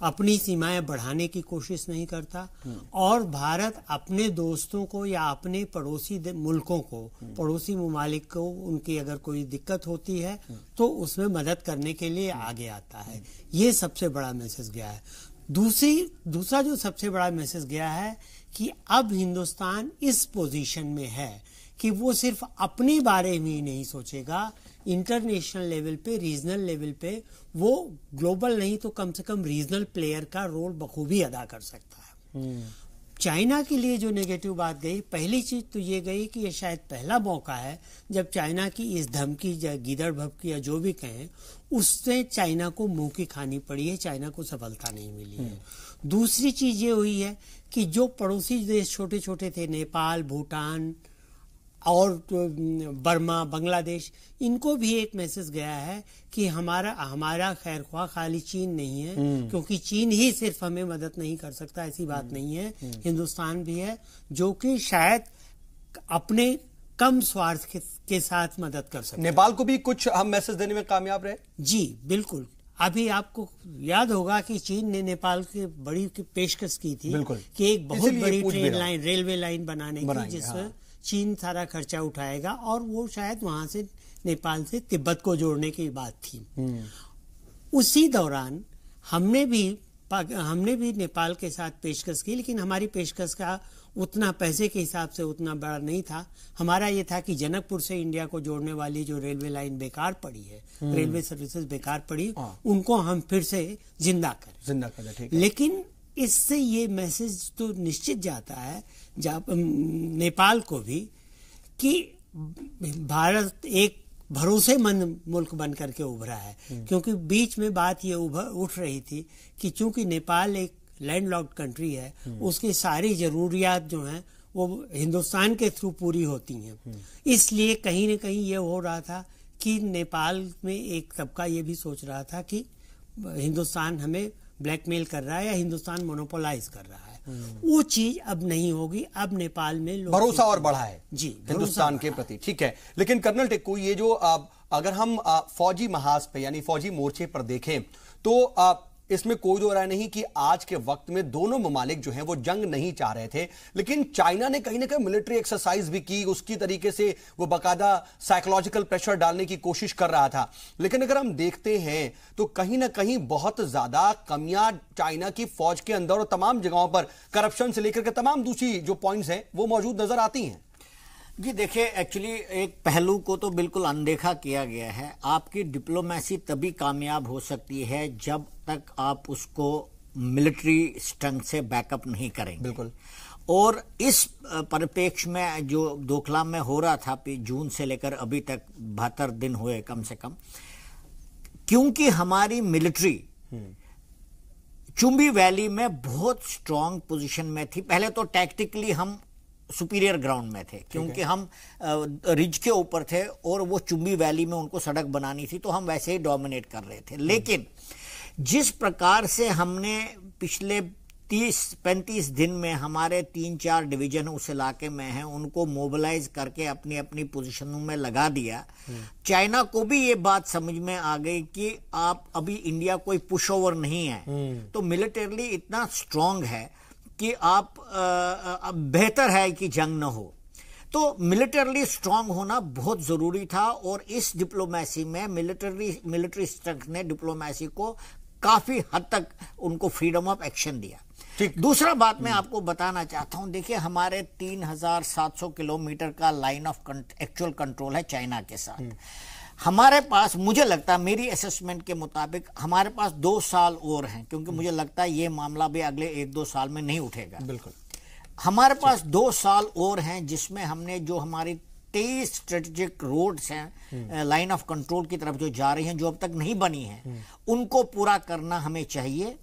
अपनी सीमाएं बढ़ाने की कोशिश नहीं करता, और भारत अपने दोस्तों को या अपने पड़ोसी मुल्कों को, पड़ोसी ममालिक को, उनकी अगर कोई दिक्कत होती है तो उसमें मदद करने के लिए आगे आता है। ये सबसे बड़ा मैसेज गया है। दूसरा जो सबसे बड़ा मैसेज गया है कि अब हिंदुस्तान इस पोजीशन में है कि वो सिर्फ अपने बारे में ही नहीं सोचेगा, इंटरनेशनल लेवल पे, रीजनल लेवल पे वो ग्लोबल नहीं तो कम से कम रीजनल प्लेयर का रोल बखूबी अदा कर सकता है। चाइना के लिए जो नेगेटिव बात गई, पहली चीज तो ये गई कि ये शायद पहला मौका है जब चाइना की इस धमकी या गीदड़ भभकी या जो भी कहें, उससे चाइना को मुंह की खानी पड़ी है, चाइना को सफलता नहीं मिली है। दूसरी चीज ये हुई है कि जो पड़ोसी देश छोटे छोटे थे, नेपाल, भूटान और बर्मा, बांग्लादेश, इनको भी एक मैसेज गया है कि हमारा खैरख्वाह खाली चीन नहीं है, क्योंकि चीन ही सिर्फ हमें मदद नहीं कर सकता, ऐसी बात नहीं है, हिंदुस्तान भी है जो कि शायद अपने कम स्वार्थ के साथ मदद कर सकता है। नेपाल को भी कुछ हम मैसेज देने में कामयाब रहे? जी बिल्कुल। अभी आपको याद होगा कि चीन ने नेपाल की बड़ी पेशकश की थी कि एक बहुत बड़ी ट्रेन लाइन, रेलवे लाइन बनाने की, जिसमें चीन सारा खर्चा उठाएगा और वो शायद वहां से नेपाल से तिब्बत को जोड़ने की बात थी। उसी दौरान हमने भी नेपाल के साथ पेशकश की, लेकिन हमारी पेशकश का उतना पैसे के हिसाब से उतना बड़ा नहीं था। हमारा ये था कि जनकपुर से इंडिया को जोड़ने वाली जो रेलवे लाइन बेकार पड़ी है, रेलवे सर्विसेज बेकार पड़ी, उनको हम फिर से जिंदा करें। लेकिन इससे ये मैसेज तो निश्चित जाता है नेपाल को भी कि भारत एक भरोसेमंद मुल्क बन करके उभरा है, क्योंकि बीच में बात ये उठ रही थी कि चूंकि नेपाल एक लैंडलॉक्ड कंट्री है, उसकी सारी जरूरियात जो हैं वो हिंदुस्तान के थ्रू पूरी होती हैं, इसलिए कहीं न कहीं ये हो रहा था कि नेपाल में एक तबका ये भी सोच रहा था कि हिंदुस्तान हमें ब्लैकमेल कर रहा है या हिंदुस्तान मोनोपोलाइज कर रहा है। वो चीज अब नहीं होगी। अब नेपाल में भरोसा और बढ़ा है जी हिंदुस्तान के प्रति, ठीक है। लेकिन कर्नल टेक्कू, ये जो अगर हम फौजी महाज पे यानी फौजी मोर्चे पर देखें तो इसमें कोई दो राय नहीं कि आज के वक्त में दोनों ममालिक जो हैं वो जंग नहीं चाह रहे थे, लेकिन चाइना ने कहीं ना कहीं मिलिट्री एक्सरसाइज भी की, उसकी तरीके से वो बाकायदा साइकोलॉजिकल प्रेशर डालने की कोशिश कर रहा था। लेकिन अगर हम देखते हैं तो कहीं ना कहीं बहुत ज्यादा कमियां चाइना की फौज के अंदर और तमाम जगहों पर करप्शन से लेकर के तमाम दूसरी जो पॉइंट्स हैं वो मौजूद नजर आती हैं। जी देखिए, एक्चुअली एक पहलू को तो बिल्कुल अनदेखा किया गया है। आपकी डिप्लोमेसी तभी कामयाब हो सकती है जब तक आप उसको मिलिट्री स्ट्रेंथ से बैकअप नहीं करेंगे। बिल्कुल। और इस परिप्रेक्ष्य में जो डोकलाम में हो रहा था, जून से लेकर अभी तक 72 दिन हुए कम से कम, क्योंकि हमारी मिलिट्री चुंबी वैली में बहुत स्ट्रांग पोजीशन में थी। पहले तो टैक्टिकली हम सुपीरियर ग्राउंड में थे, क्योंकि हम रिज के ऊपर थे और वो चुंबी वैली में उनको सड़क बनानी थी, तो हम वैसे ही डोमिनेट कर रहे थे। लेकिन जिस प्रकार से हमने पिछले 30-35 दिन में हमारे 3-4 डिवीजन उस इलाके में हैं, उनको मोबिलाइज करके अपनी अपनी पोजीशनों में लगा दिया, चाइना को भी ये बात समझ में आ गई कि आप अभी इंडिया कोई पुश ओवर नहीं है, तो मिलिटरीली इतना स्ट्रांग है कि आप बेहतर है कि जंग न हो। तो मिलिटरीली स्ट्रांग होना बहुत जरूरी था, और इस डिप्लोमेसी में मिलिट्री स्ट्रेंथ ने डिप्लोमेसी को काफी हद तक उनको फ्रीडम ऑफ एक्शन दिया। दूसरा बात मैं आपको बताना चाहता हूं, देखिए हमारे 3700 किलोमीटर का लाइन ऑफ एक्चुअल कंट्रोल है चाइना के साथ। हमारे पास, मुझे लगता है, मेरी असेसमेंट के मुताबिक हमारे पास 2 साल और हैं, क्योंकि मुझे लगता है ये मामला भी अगले 1-2 साल में नहीं उठेगा। बिल्कुल। हमारे पास 2 साल और हैं जिसमें हमने जो हमारी 23 स्ट्रेटेजिक रोड्स हैं लाइन ऑफ कंट्रोल की तरफ जो जा रही हैं, जो अब तक नहीं बनी हैं, उनको पूरा करना हमें चाहिए।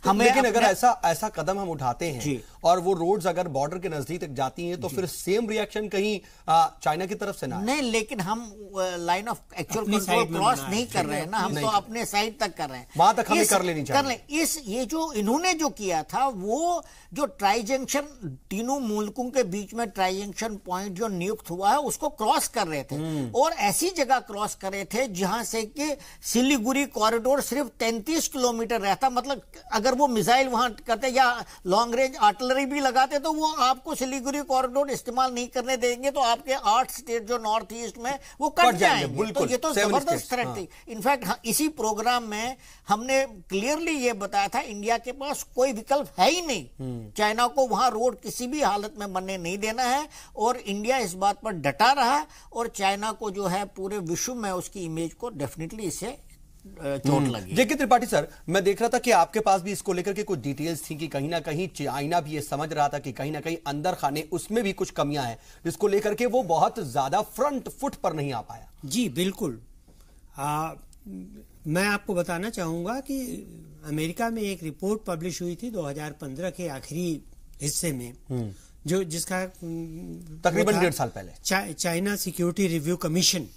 लेकिन अगर ऐसा कदम हम उठाते हैं और वो रोड्स अगर बॉर्डर के नजदीक तक जाती हैं, तो फिर सेम रिएक्शन कहीं चाइना की तरफ से ना नहीं, लेकिन हम line of actual control cross नहीं कर रहे हैं ना, हम तो अपने साइड तक कर रहे हैं, वहां तक हमें कर लेनी चाहिए। ये जो इन्होंने जो किया था, वो जो ट्राई जंक्शन, तीनों मुल्कों के बीच में ट्राई जंक्शन पॉइंट जो नियुक्त हुआ है, उसको क्रॉस कर रहे थे, और ऐसी जगह क्रॉस कर रहे थे जहां से कि सिलीगुड़ी कॉरिडोर सिर्फ 33 किलोमीटर रहता। मतलब अगर अगर वो मिसाइल वहां करते या लॉन्ग रेंज आर्टिलरी भी लगाते तो वो आपको सिलीगुड़ी कॉरिडोर इस्तेमाल नहीं करने देंगे, तो आपके 8 स्टेट जो नॉर्थ ईस्ट में वो कट जाएंगे। तो ये तो जबरदस्त थ्रेट थी। इनफैक्ट इसी प्रोग्राम में हमने क्लियरली ये बताया था इंडिया के पास कोई विकल्प है ही नहीं, चाइना को वहां रोड किसी भी हालत में बनने नहीं देना है, और इंडिया इस बात पर डटा रहा, और चाइना को जो है पूरे विश्व में उसकी इमेज को डेफिनेटली इससे चोट लगी। जेके त्रिपाठी सर, मैं देख रहा था कि आपके पास भी इसको लेकर के कुछ डिटेल्स थी कि कहीं ना कहीं चाइना भी ये समझ रहा था कि कहीं ना कहीं अंदर खाने उसमें भी कुछ कमियां हैं, जिसको लेकर के वो बहुत ज्यादा फ्रंट फुट पर नहीं आ पाया। जी बिल्कुल। मैं आपको बताना चाहूंगा कि अमेरिका में एक रिपोर्ट पब्लिश हुई थी 2015 के आखिरी हिस्से में, जो जिसका तकरीबन 1.5 साल पहले चाइना सिक्योरिटी रिव्यू कमीशन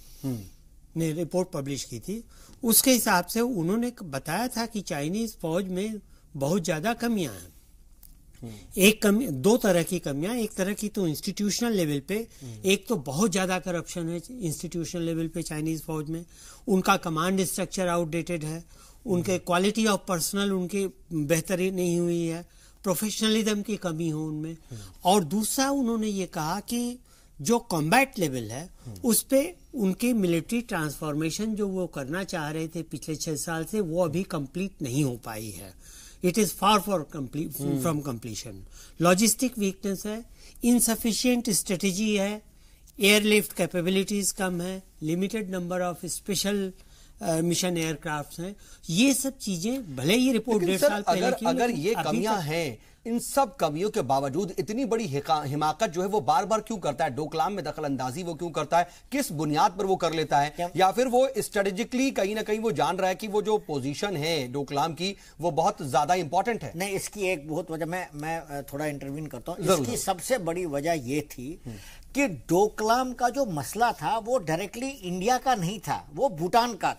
ने रिपोर्ट पब्लिश की थी। उसके हिसाब से उन्होंने बताया था कि चाइनीज फौज में बहुत ज्यादा कमियां हैं। दो तरह की कमियां, एक तरह की तो इंस्टीट्यूशनल लेवल पे, एक तो बहुत ज्यादा करप्शन है इंस्टीट्यूशनल लेवल पे चाइनीज फौज में, उनका कमांड स्ट्रक्चर आउटडेटेड है, उनके क्वालिटी ऑफ पर्सनल उनकी बेहतरी नहीं हुई है, प्रोफेशनलिज्म की कमी हो उनमें। और दूसरा उन्होंने ये कहा कि जो कॉम्बैट लेवल है उस पे उनकी मिलिट्री ट्रांसफॉर्मेशन जो वो करना चाह रहे थे पिछले 6 साल से, वो अभी कंप्लीट नहीं हो पाई है। It is far from completion. Logistic weakness है, इनसफिशिएंट स्ट्रेटेजी है, एयरलिफ्ट कैपेबिलिटीज कम है, limited number of special mission aircraft हैं। ये सब चीजें भले ही रिपोर्ट 1.5 साल पहले की, अगर ये कमियां हैं, इन सब कमियों के बावजूद इतनी बड़ी हिमाकत जो है वो बार बार क्यों करता है? डोकलाम में दखल अंदाजी वो क्यों करता है? किस बुनियाद पर वो कर लेता है? या फिर वो स्ट्रेटेजिकली कहीं ना कहीं वो जान रहा है कि वो जो पोजीशन है डोकलाम की वो बहुत ज्यादा इंपॉर्टेंट है? नहीं, इसकी एक बहुत वजह, मैं थोड़ा इंटरवीन करता हूं। इसकी सबसे बड़ी वजह ये थी कि डोकलाम का जो मसला था वो डायरेक्टली इंडिया का नहीं था, वो भूटान का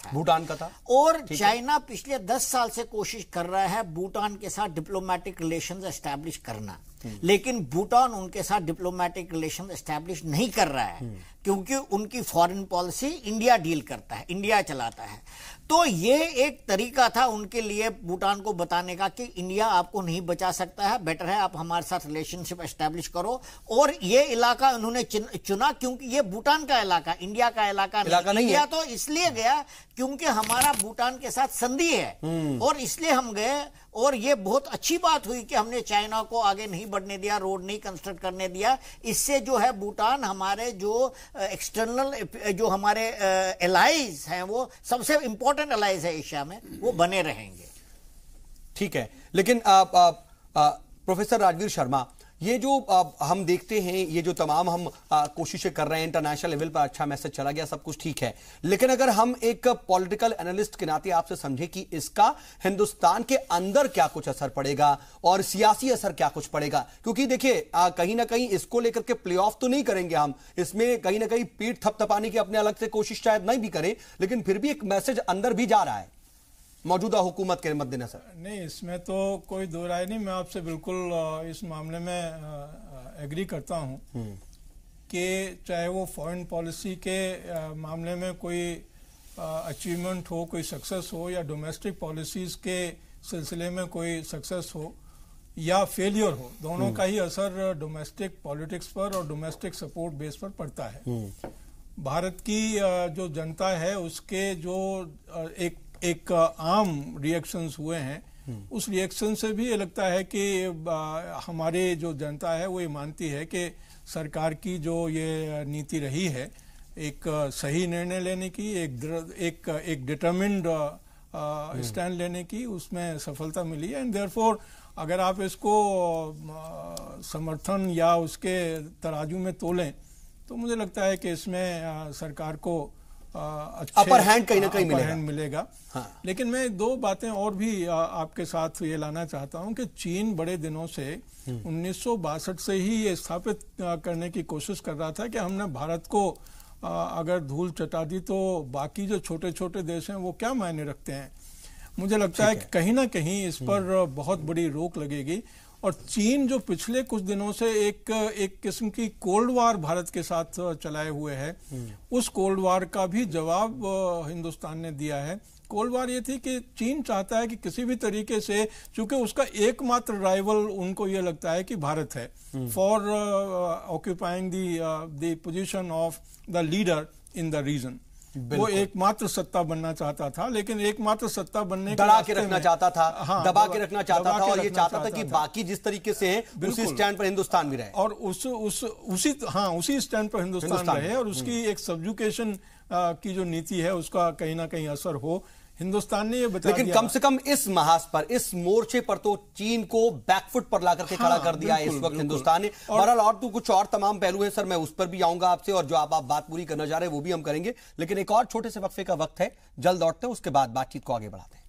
था। और चाइना पिछले 10 साल से कोशिश कर रहा है भूटान के साथ डिप्लोमेटिक रिलेशंस एस्टैब्लिश करना, लेकिन भूटान उनके साथ डिप्लोमेटिक रिलेशन एस्टैब्लिश नहीं कर रहा है, क्योंकि उनकी फॉरेन पॉलिसी इंडिया डील करता है, इंडिया चलाता है। तो ये एक तरीका था उनके लिए भूटान को बताने का कि इंडिया आपको नहीं बचा सकता है, बेटर है आप हमारे साथ रिलेशनशिप एस्टैब्लिश करो। और ये इलाका उन्होंने चुना क्योंकि ये भूटान का इलाका, इंडिया का इलाका नहीं। इंडिया तो इसलिए गया क्योंकि हमारा भूटान के साथ संधि है और इसलिए हम गए। और ये बहुत अच्छी बात हुई कि हमने चाइना को आगे नहीं बढ़ने दिया, रोड नहीं कंस्ट्रक्ट करने दिया। इससे जो है भूटान हमारे जो एक्सटर्नल जो हमारे एलाइज हैं, वो सबसे इंपॉर्टेंट एलाइज है एशिया में, वो बने रहेंगे। ठीक है, लेकिन प्रोफेसर राजवीर शर्मा, ये जो हम देखते हैं, ये जो तमाम हम कोशिशें कर रहे हैं, इंटरनेशनल लेवल पर अच्छा मैसेज चला गया, सब कुछ ठीक है, लेकिन अगर हम एक पॉलिटिकल एनालिस्ट के नाते आपसे समझे कि इसका हिंदुस्तान के अंदर क्या कुछ असर पड़ेगा और सियासी असर क्या कुछ पड़ेगा, क्योंकि देखिए कहीं ना कहीं इसको लेकर के प्ले ऑफ तो नहीं करेंगे हम, इसमें कहीं ना कहीं पीठ थपथपाने की अपने अलग से कोशिश शायद नहीं भी करें, लेकिन फिर भी एक मैसेज अंदर भी जा रहा है मौजूदा हुकूमत के मद्देनजर। नहीं, इसमें तो कोई दो राय नहीं। मैं आपसे बिल्कुल इस मामले में एग्री करता हूं कि चाहे वो फॉरेन पॉलिसी के मामले में कोई अचीवमेंट हो, कोई सक्सेस हो, या डोमेस्टिक पॉलिसीज के सिलसिले में कोई सक्सेस हो या फेलियर हो, दोनों का ही असर डोमेस्टिक पॉलिटिक्स पर और डोमेस्टिक सपोर्ट बेस पर पड़ता है। भारत की जो जनता है उसके जो एक आम रिएक्शंस हुए हैं, उस रिएक्शन से भी ये लगता है कि हमारी जो जनता है वो ये मानती है कि सरकार की जो ये नीति रही है एक सही निर्णय लेने की, एक डिटरमिन्ड स्टैंड लेने की, उसमें सफलता मिली है। एंड देयरफॉर अगर आप इसको समर्थन या उसके तराजू में तोलें तो मुझे लगता है कि इसमें सरकार को अपर हैंड कहीं ना कहीं मिलेगा। हाँ। लेकिन मैं दो बातें और भी आपके साथ ये लाना चाहता हूं कि चीन बड़े दिनों से 1962 से ही ये स्थापित करने की कोशिश कर रहा था कि हमने भारत को अगर धूल चटा दी तो बाकी जो छोटे छोटे देश हैं वो क्या मायने रखते हैं। मुझे लगता है कि कहीं ना कहीं इस पर बहुत बड़ी रोक लगेगी और चीन जो पिछले कुछ दिनों से एक किस्म की कोल्ड वार भारत के साथ चलाए हुए है, उस कोल्ड वार का भी जवाब हिंदुस्तान ने दिया है। कोल्ड वार ये थी कि चीन चाहता है कि किसी भी तरीके से, चूंकि उसका एकमात्र राइवल उनको ये लगता है कि भारत है, for occupying the position of the leader in the region, वो एकमात्र सत्ता बनना चाहता था, लेकिन एकमात्र सत्ता बनने के दबा के रखना चाहता था, हाँ, दबा के रखना चाहता था, और ये चाहता था कि था। बाकी जिस तरीके से हैं उसी स्टैंड पर हिंदुस्तान भी रहे, और उसी स्टैंड पर हिंदुस्तान रहे, और उसकी एक सबजुकेशन की जो नीति है उसका कहीं ना कहीं असर हो। हिंदुस्तान ने ये बता लेकिन दिया, कम से कम इस महाज पर, इस मोर्चे पर तो चीन को बैकफुट पर लाकर के खड़ा कर दिया है इस वक्त हिंदुस्तान ने। बहरहाल और तो कुछ और तमाम पहलू हैं सर, मैं उस पर भी आऊंगा आपसे, और जो आप बात पूरी करना चाह रहे हैं वो भी हम करेंगे, लेकिन एक और छोटे से वक्फे का वक्त है, जल्द लौटते हैं, उसके बाद बातचीत को आगे बढ़ाते हैं।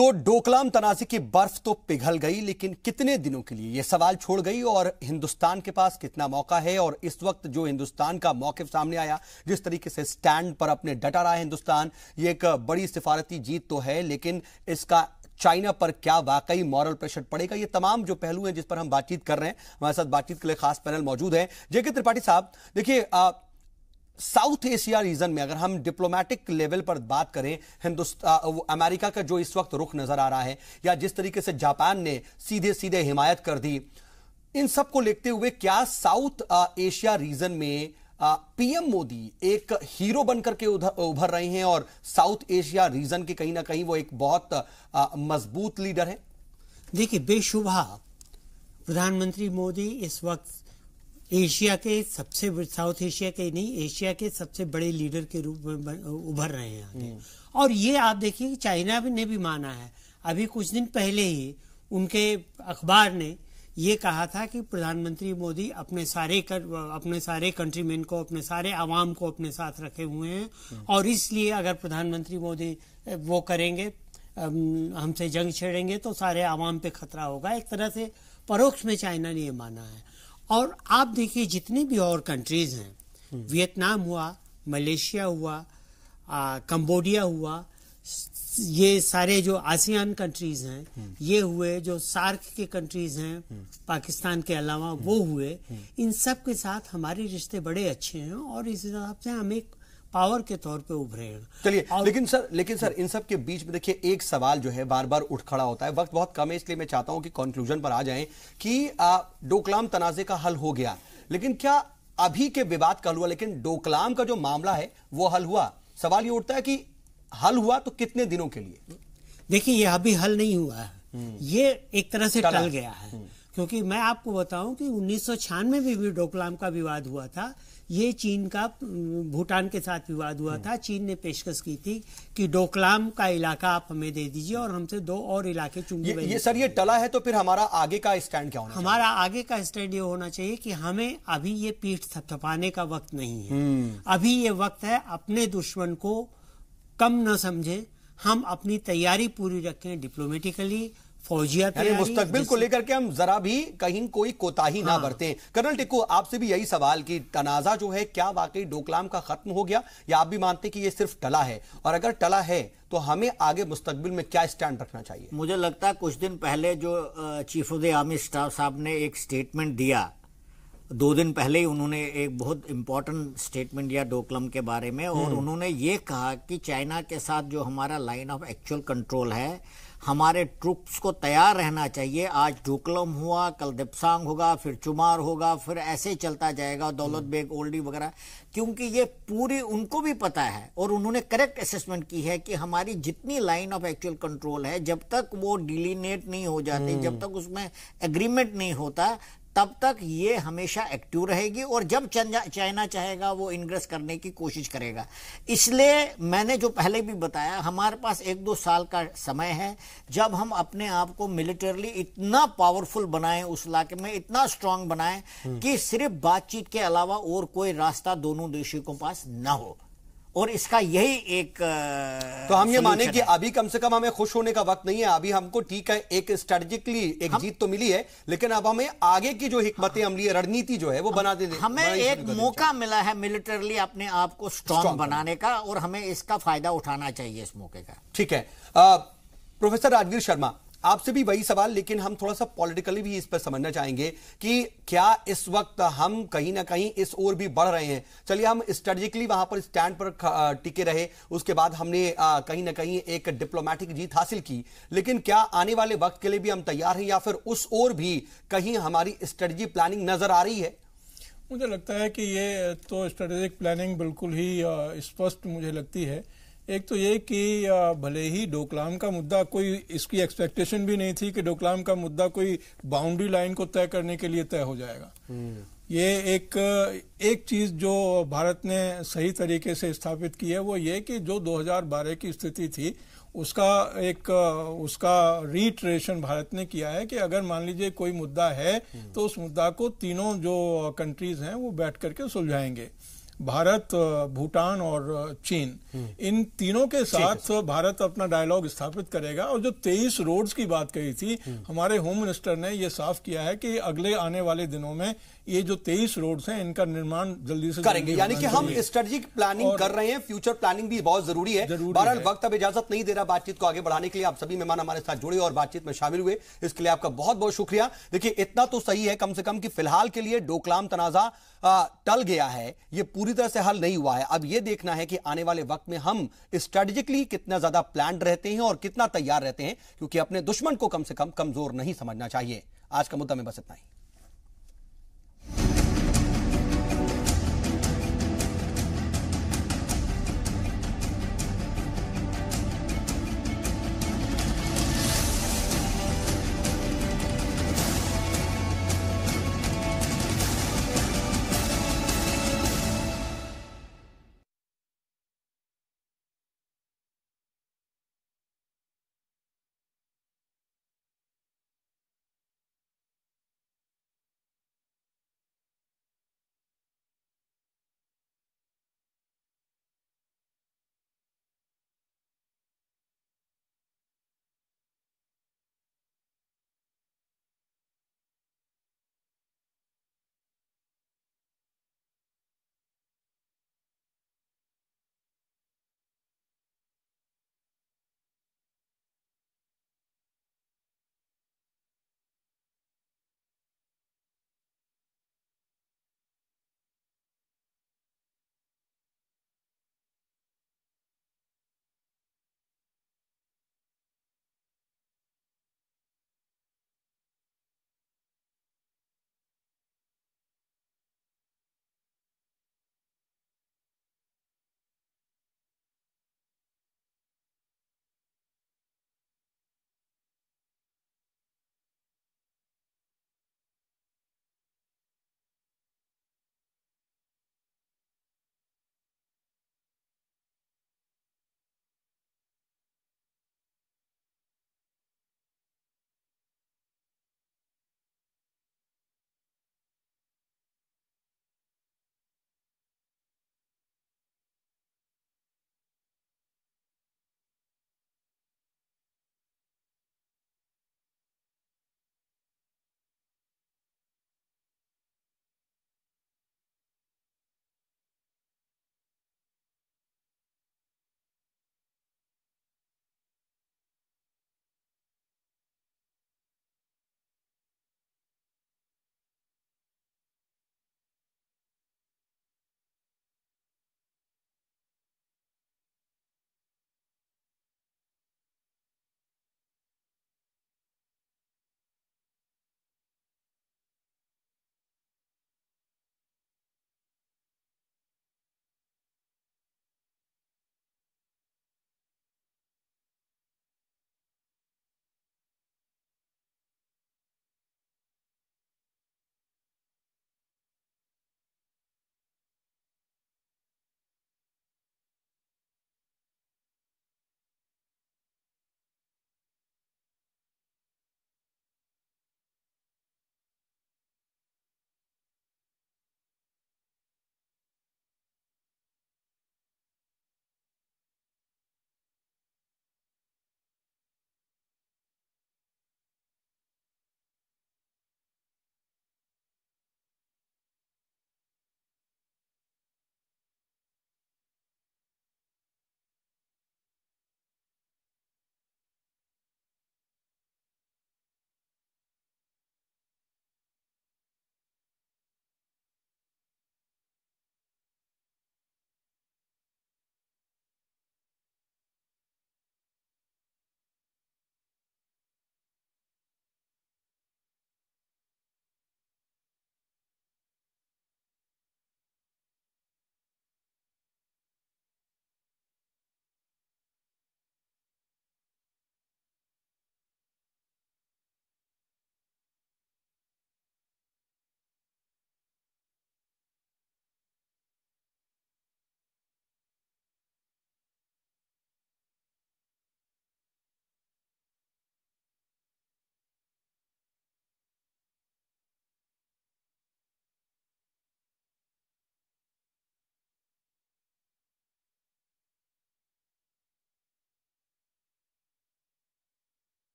तो डोकलाम तनाज़े की बर्फ तो पिघल गई, लेकिन कितने दिनों के लिए, यह सवाल छोड़ गई। और हिंदुस्तान के पास कितना मौका है, और इस वक्त जो हिंदुस्तान का मौक़िफ़ सामने आया, जिस तरीके से स्टैंड पर अपने डटा रहा है हिंदुस्तान, ये एक बड़ी सिफारती जीत तो है, लेकिन इसका चाइना पर क्या वाकई मॉरल प्रेशर पड़ेगा, ये तमाम जो पहलू हैं जिस पर हम बातचीत कर रहे हैं। हमारे साथ बातचीत के लिए खास पैनल मौजूद है। जेके त्रिपाठी साहब, देखिए साउथ एशिया रीजन में अगर हम डिप्लोमेटिक लेवल पर बात करें, हिंदुस्तान अमेरिका का जो इस वक्त रुख नजर आ रहा है, या जिस तरीके से जापान ने सीधे सीधे हिमायत कर दी, इन सब को देखते हुए क्या साउथ एशिया रीजन में पीएम मोदी एक हीरो बनकर के उभर रहे हैं, और साउथ एशिया रीजन के कहीं ना कहीं वो एक बहुत मजबूत लीडर है? देखिए, बेशुबा प्रधानमंत्री मोदी इस वक्त एशिया के सबसे, साउथ एशिया के नहीं, एशिया के सबसे बड़े लीडर के रूप में उभर रहे हैं आगे। और ये आप देखिए कि चाइना ने भी माना है। अभी कुछ दिन पहले ही उनके अखबार ने ये कहा था कि प्रधानमंत्री मोदी अपने सारे कंट्रीमैन को, अपने सारे आवाम को अपने साथ रखे हुए हैं, और इसलिए अगर प्रधानमंत्री मोदी वो करेंगे, हमसे जंग छेड़ेंगे, तो सारे आवाम पे खतरा होगा। एक तरह से परोक्ष में चाइना ने ये माना है। और आप देखिए जितने भी और कंट्रीज हैं, वियतनाम हुआ, मलेशिया हुआ, कंबोडिया हुआ, ये सारे जो आसियान कंट्रीज हैं ये हुए, जो सार्क के कंट्रीज हैं पाकिस्तान के अलावा वो हुए, इन सब के साथ हमारे रिश्ते बड़े अच्छे हैं, और इस हिसाब से हम एक पावर के तौर पे उभरे हैं। चलिए, लेकिन सर इन सब के बीच में देखिए एक सवाल जो है बार बार उठ खड़ा होता है। वक्त बहुत कम है, इसलिए मैं चाहता हूं कि कंक्लूजन पर आ जाएं कि डोकलाम तनाजे का हल हो गया, लेकिन क्या अभी के विवाद का हल हुआ? लेकिन डोकलाम का जो मामला है वो हल हुआ? सवाल ये उठता है कि हल हुआ तो कितने दिनों के लिए? देखिए, ये अभी हल नहीं हुआ है, ये एक तरह से टल गया है। क्योंकि मैं आपको बताऊं कि 1996 में भी डोकलाम का विवाद हुआ था। ये चीन का भूटान के साथ विवाद हुआ था। चीन ने पेशकश की थी कि डोकलाम का इलाका आप हमें दे दीजिए और हमसे 2 और इलाके चुंगी। ये सर ये टला है, तो फिर हमारा आगे का स्टैंड क्या होना चाहिए? हमारा आगे का स्टैंड ये होना चाहिए कि हमें अभी ये पीठ थपथपाने का वक्त नहीं है। अभी ये वक्त है अपने दुश्मन को कम न समझे, हम अपनी तैयारी पूरी रखें, डिप्लोमेटिकली, फौजिया तैयारी, मुस्तकबिल को लेकर के हम जरा भी कहीं कोई कोताही ना बरतें। कर्नल टिक्कू, आपसे भी यही सवाल कि तनाजा जो है क्या वाकई डोकलाम का खत्म हो गया, या आप भी मानते कि ये सिर्फ टला है? और अगर टला है तो हमें आगे मुस्तकबिल में क्या स्टैंड रखना चाहिए? मुझे लगता है कुछ दिन पहले जो chief of the army staff साहब ने एक स्टेटमेंट दिया, 2 दिन पहले ही उन्होंने एक बहुत इंपॉर्टेंट स्टेटमेंट दिया डोकलाम के बारे में, और उन्होंने ये कहा कि चाइना के साथ जो हमारा लाइन ऑफ एक्चुअल कंट्रोल है, हमारे ट्रूप्स को तैयार रहना चाहिए। आज डोकलाम हुआ, कल दिप्सांग होगा, फिर चुमार होगा, फिर ऐसे चलता जाएगा, दौलत बेग, ओल्डी वगैरह, क्योंकि ये पूरी उनको भी पता है, और उन्होंने करेक्ट असेसमेंट की है कि हमारी जितनी लाइन ऑफ एक्चुअल कंट्रोल है, जब तक वो डिलीनेट नहीं हो जाती, जब तक उसमें एग्रीमेंट नहीं होता, तब तक ये हमेशा एक्टिव रहेगी, और जब चाइना चाहेगा वो इनग्रेस करने की कोशिश करेगा। इसलिए मैंने जो पहले भी बताया, हमारे पास 1-2 साल का समय है, जब हम अपने आप को मिलिटरली इतना पावरफुल बनाएं, उस इलाके में इतना स्ट्रांग बनाएं कि सिर्फ बातचीत के अलावा और कोई रास्ता दोनों देशों के पास न हो। और इसका यही एक तो हम ये माने कि अभी कम से कम हमें खुश होने का वक्त नहीं है। अभी हमको ठीक है, एक स्ट्रेटेजिकली एक जीत तो मिली है, लेकिन अब हमें आगे की जो हिकमत अमली रणनीति जो है वो बना दे, हमें एक मौका मिला है मिलिटरली अपने आप को स्ट्रांग बनाने का, और हमें इसका फायदा उठाना चाहिए इस मौके का। ठीक है, प्रोफेसर राजवीर शर्मा, आपसे भी वही सवाल, लेकिन हम थोड़ा सा पॉलिटिकली भी इस पर समझना चाहेंगे कि क्या इस वक्त हम कहीं ना कहीं इस ओर भी बढ़ रहे हैं? चलिए, हम स्ट्रेटेजिकली वहां पर स्टैंड पर टिके रहे, उसके बाद हमने कहीं ना कहीं एक डिप्लोमेटिक जीत हासिल की, लेकिन क्या आने वाले वक्त के लिए भी हम तैयार हैं, या फिर उस ओर भी कहीं हमारी स्ट्रेटेजी प्लानिंग नजर आ रही है? मुझे लगता है कि ये तो स्ट्रेटेजिक प्लानिंग बिल्कुल ही स्पष्ट मुझे लगती है। एक तो ये कि भले ही डोकलाम का मुद्दा, कोई इसकी एक्सपेक्टेशन भी नहीं थी कि डोकलाम का मुद्दा कोई बाउंड्री लाइन को तय करने के लिए तय हो जाएगा। ये एक चीज जो भारत ने सही तरीके से स्थापित की है वो ये कि जो 2012 की स्थिति थी उसका रीट्रेशन भारत ने किया है कि अगर मान लीजिए कोई मुद्दा है तो उस मुद्दा को तीनों जो कंट्रीज हैं वो बैठ करके सुलझाएंगे। भारत, भूटान और चीन, इन तीनों के साथ भारत अपना डायलॉग स्थापित करेगा। और जो 23 रोड्स की बात कही थी, हमारे होम मिनिस्टर ने ये साफ किया है कि अगले आने वाले दिनों में ये जो 23 रोड्स हैं इनका निर्माण जल्दी से करेंगे। यानी कि हम स्ट्रेटेजिक प्लानिंग कर रहे हैं, फ्यूचर प्लानिंग भी बहुत जरूरी है। बहरहाल वक्त अब इजाजत नहीं दे रहा बातचीत को आगे बढ़ाने के लिए। आप सभी मेहमान हमारे साथ जुड़े और बातचीत में शामिल हुए, इसके लिए आपका बहुत बहुत शुक्रिया। देखिए, इतना तो सही है कम से कम कि फिलहाल के लिए डोकलाम तनाजा टल गया है, ये पूरी तरह से हल नहीं हुआ है। अब यह देखना है कि आने वाले वक्त में हम स्ट्रेटेजिकली कितना ज्यादा प्लान्ड रहते हैं और कितना तैयार रहते हैं, क्योंकि अपने दुश्मन को कम से कम कमजोर नहीं समझना चाहिए। आज का मुद्दा में बस इतना ही।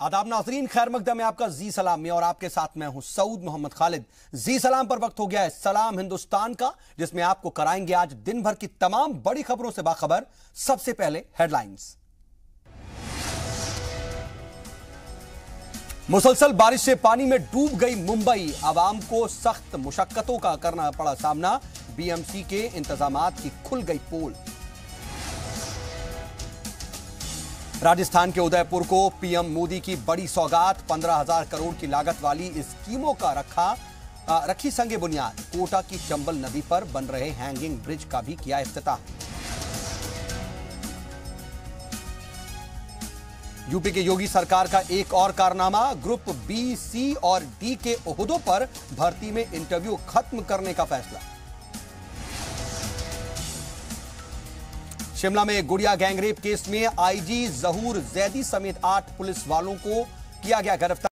आदाब नाजरीन, खैर मकदम में आपका जी सलाम में और आपके साथ मैं हूं सऊद मोहम्मद खालिद। जी सलाम पर वक्त हो गया है सलाम हिंदुस्तान का, जिसमें आपको कराएंगे आज दिन भर की तमाम बड़ी खबरों से बाखबर। सबसे पहले हेडलाइंस। मुसलसल बारिश से पानी में डूब गई मुंबई, आवाम को सख्त मुशक्कतों का करना पड़ा सामना। बीएमसी के इंतजामात की खुल गई पोल। राजस्थान के उदयपुर को पीएम मोदी की बड़ी सौगात, 15,000 करोड़ की लागत वाली स्कीमों का रखी संगे बुनियाद। कोटा की चंबल नदी पर बन रहे हैंगिंग ब्रिज का भी किया इफ्तिताह। यूपी के योगी सरकार का एक और कारनामा, ग्रुप बी, सी और डी के ओहदों पर भर्ती में इंटरव्यू खत्म करने का फैसला। शिमला में गुड़िया गैंगरेप केस में आईजी जहूर जैदी समेत 8 पुलिस वालों को किया गया गिरफ्तार।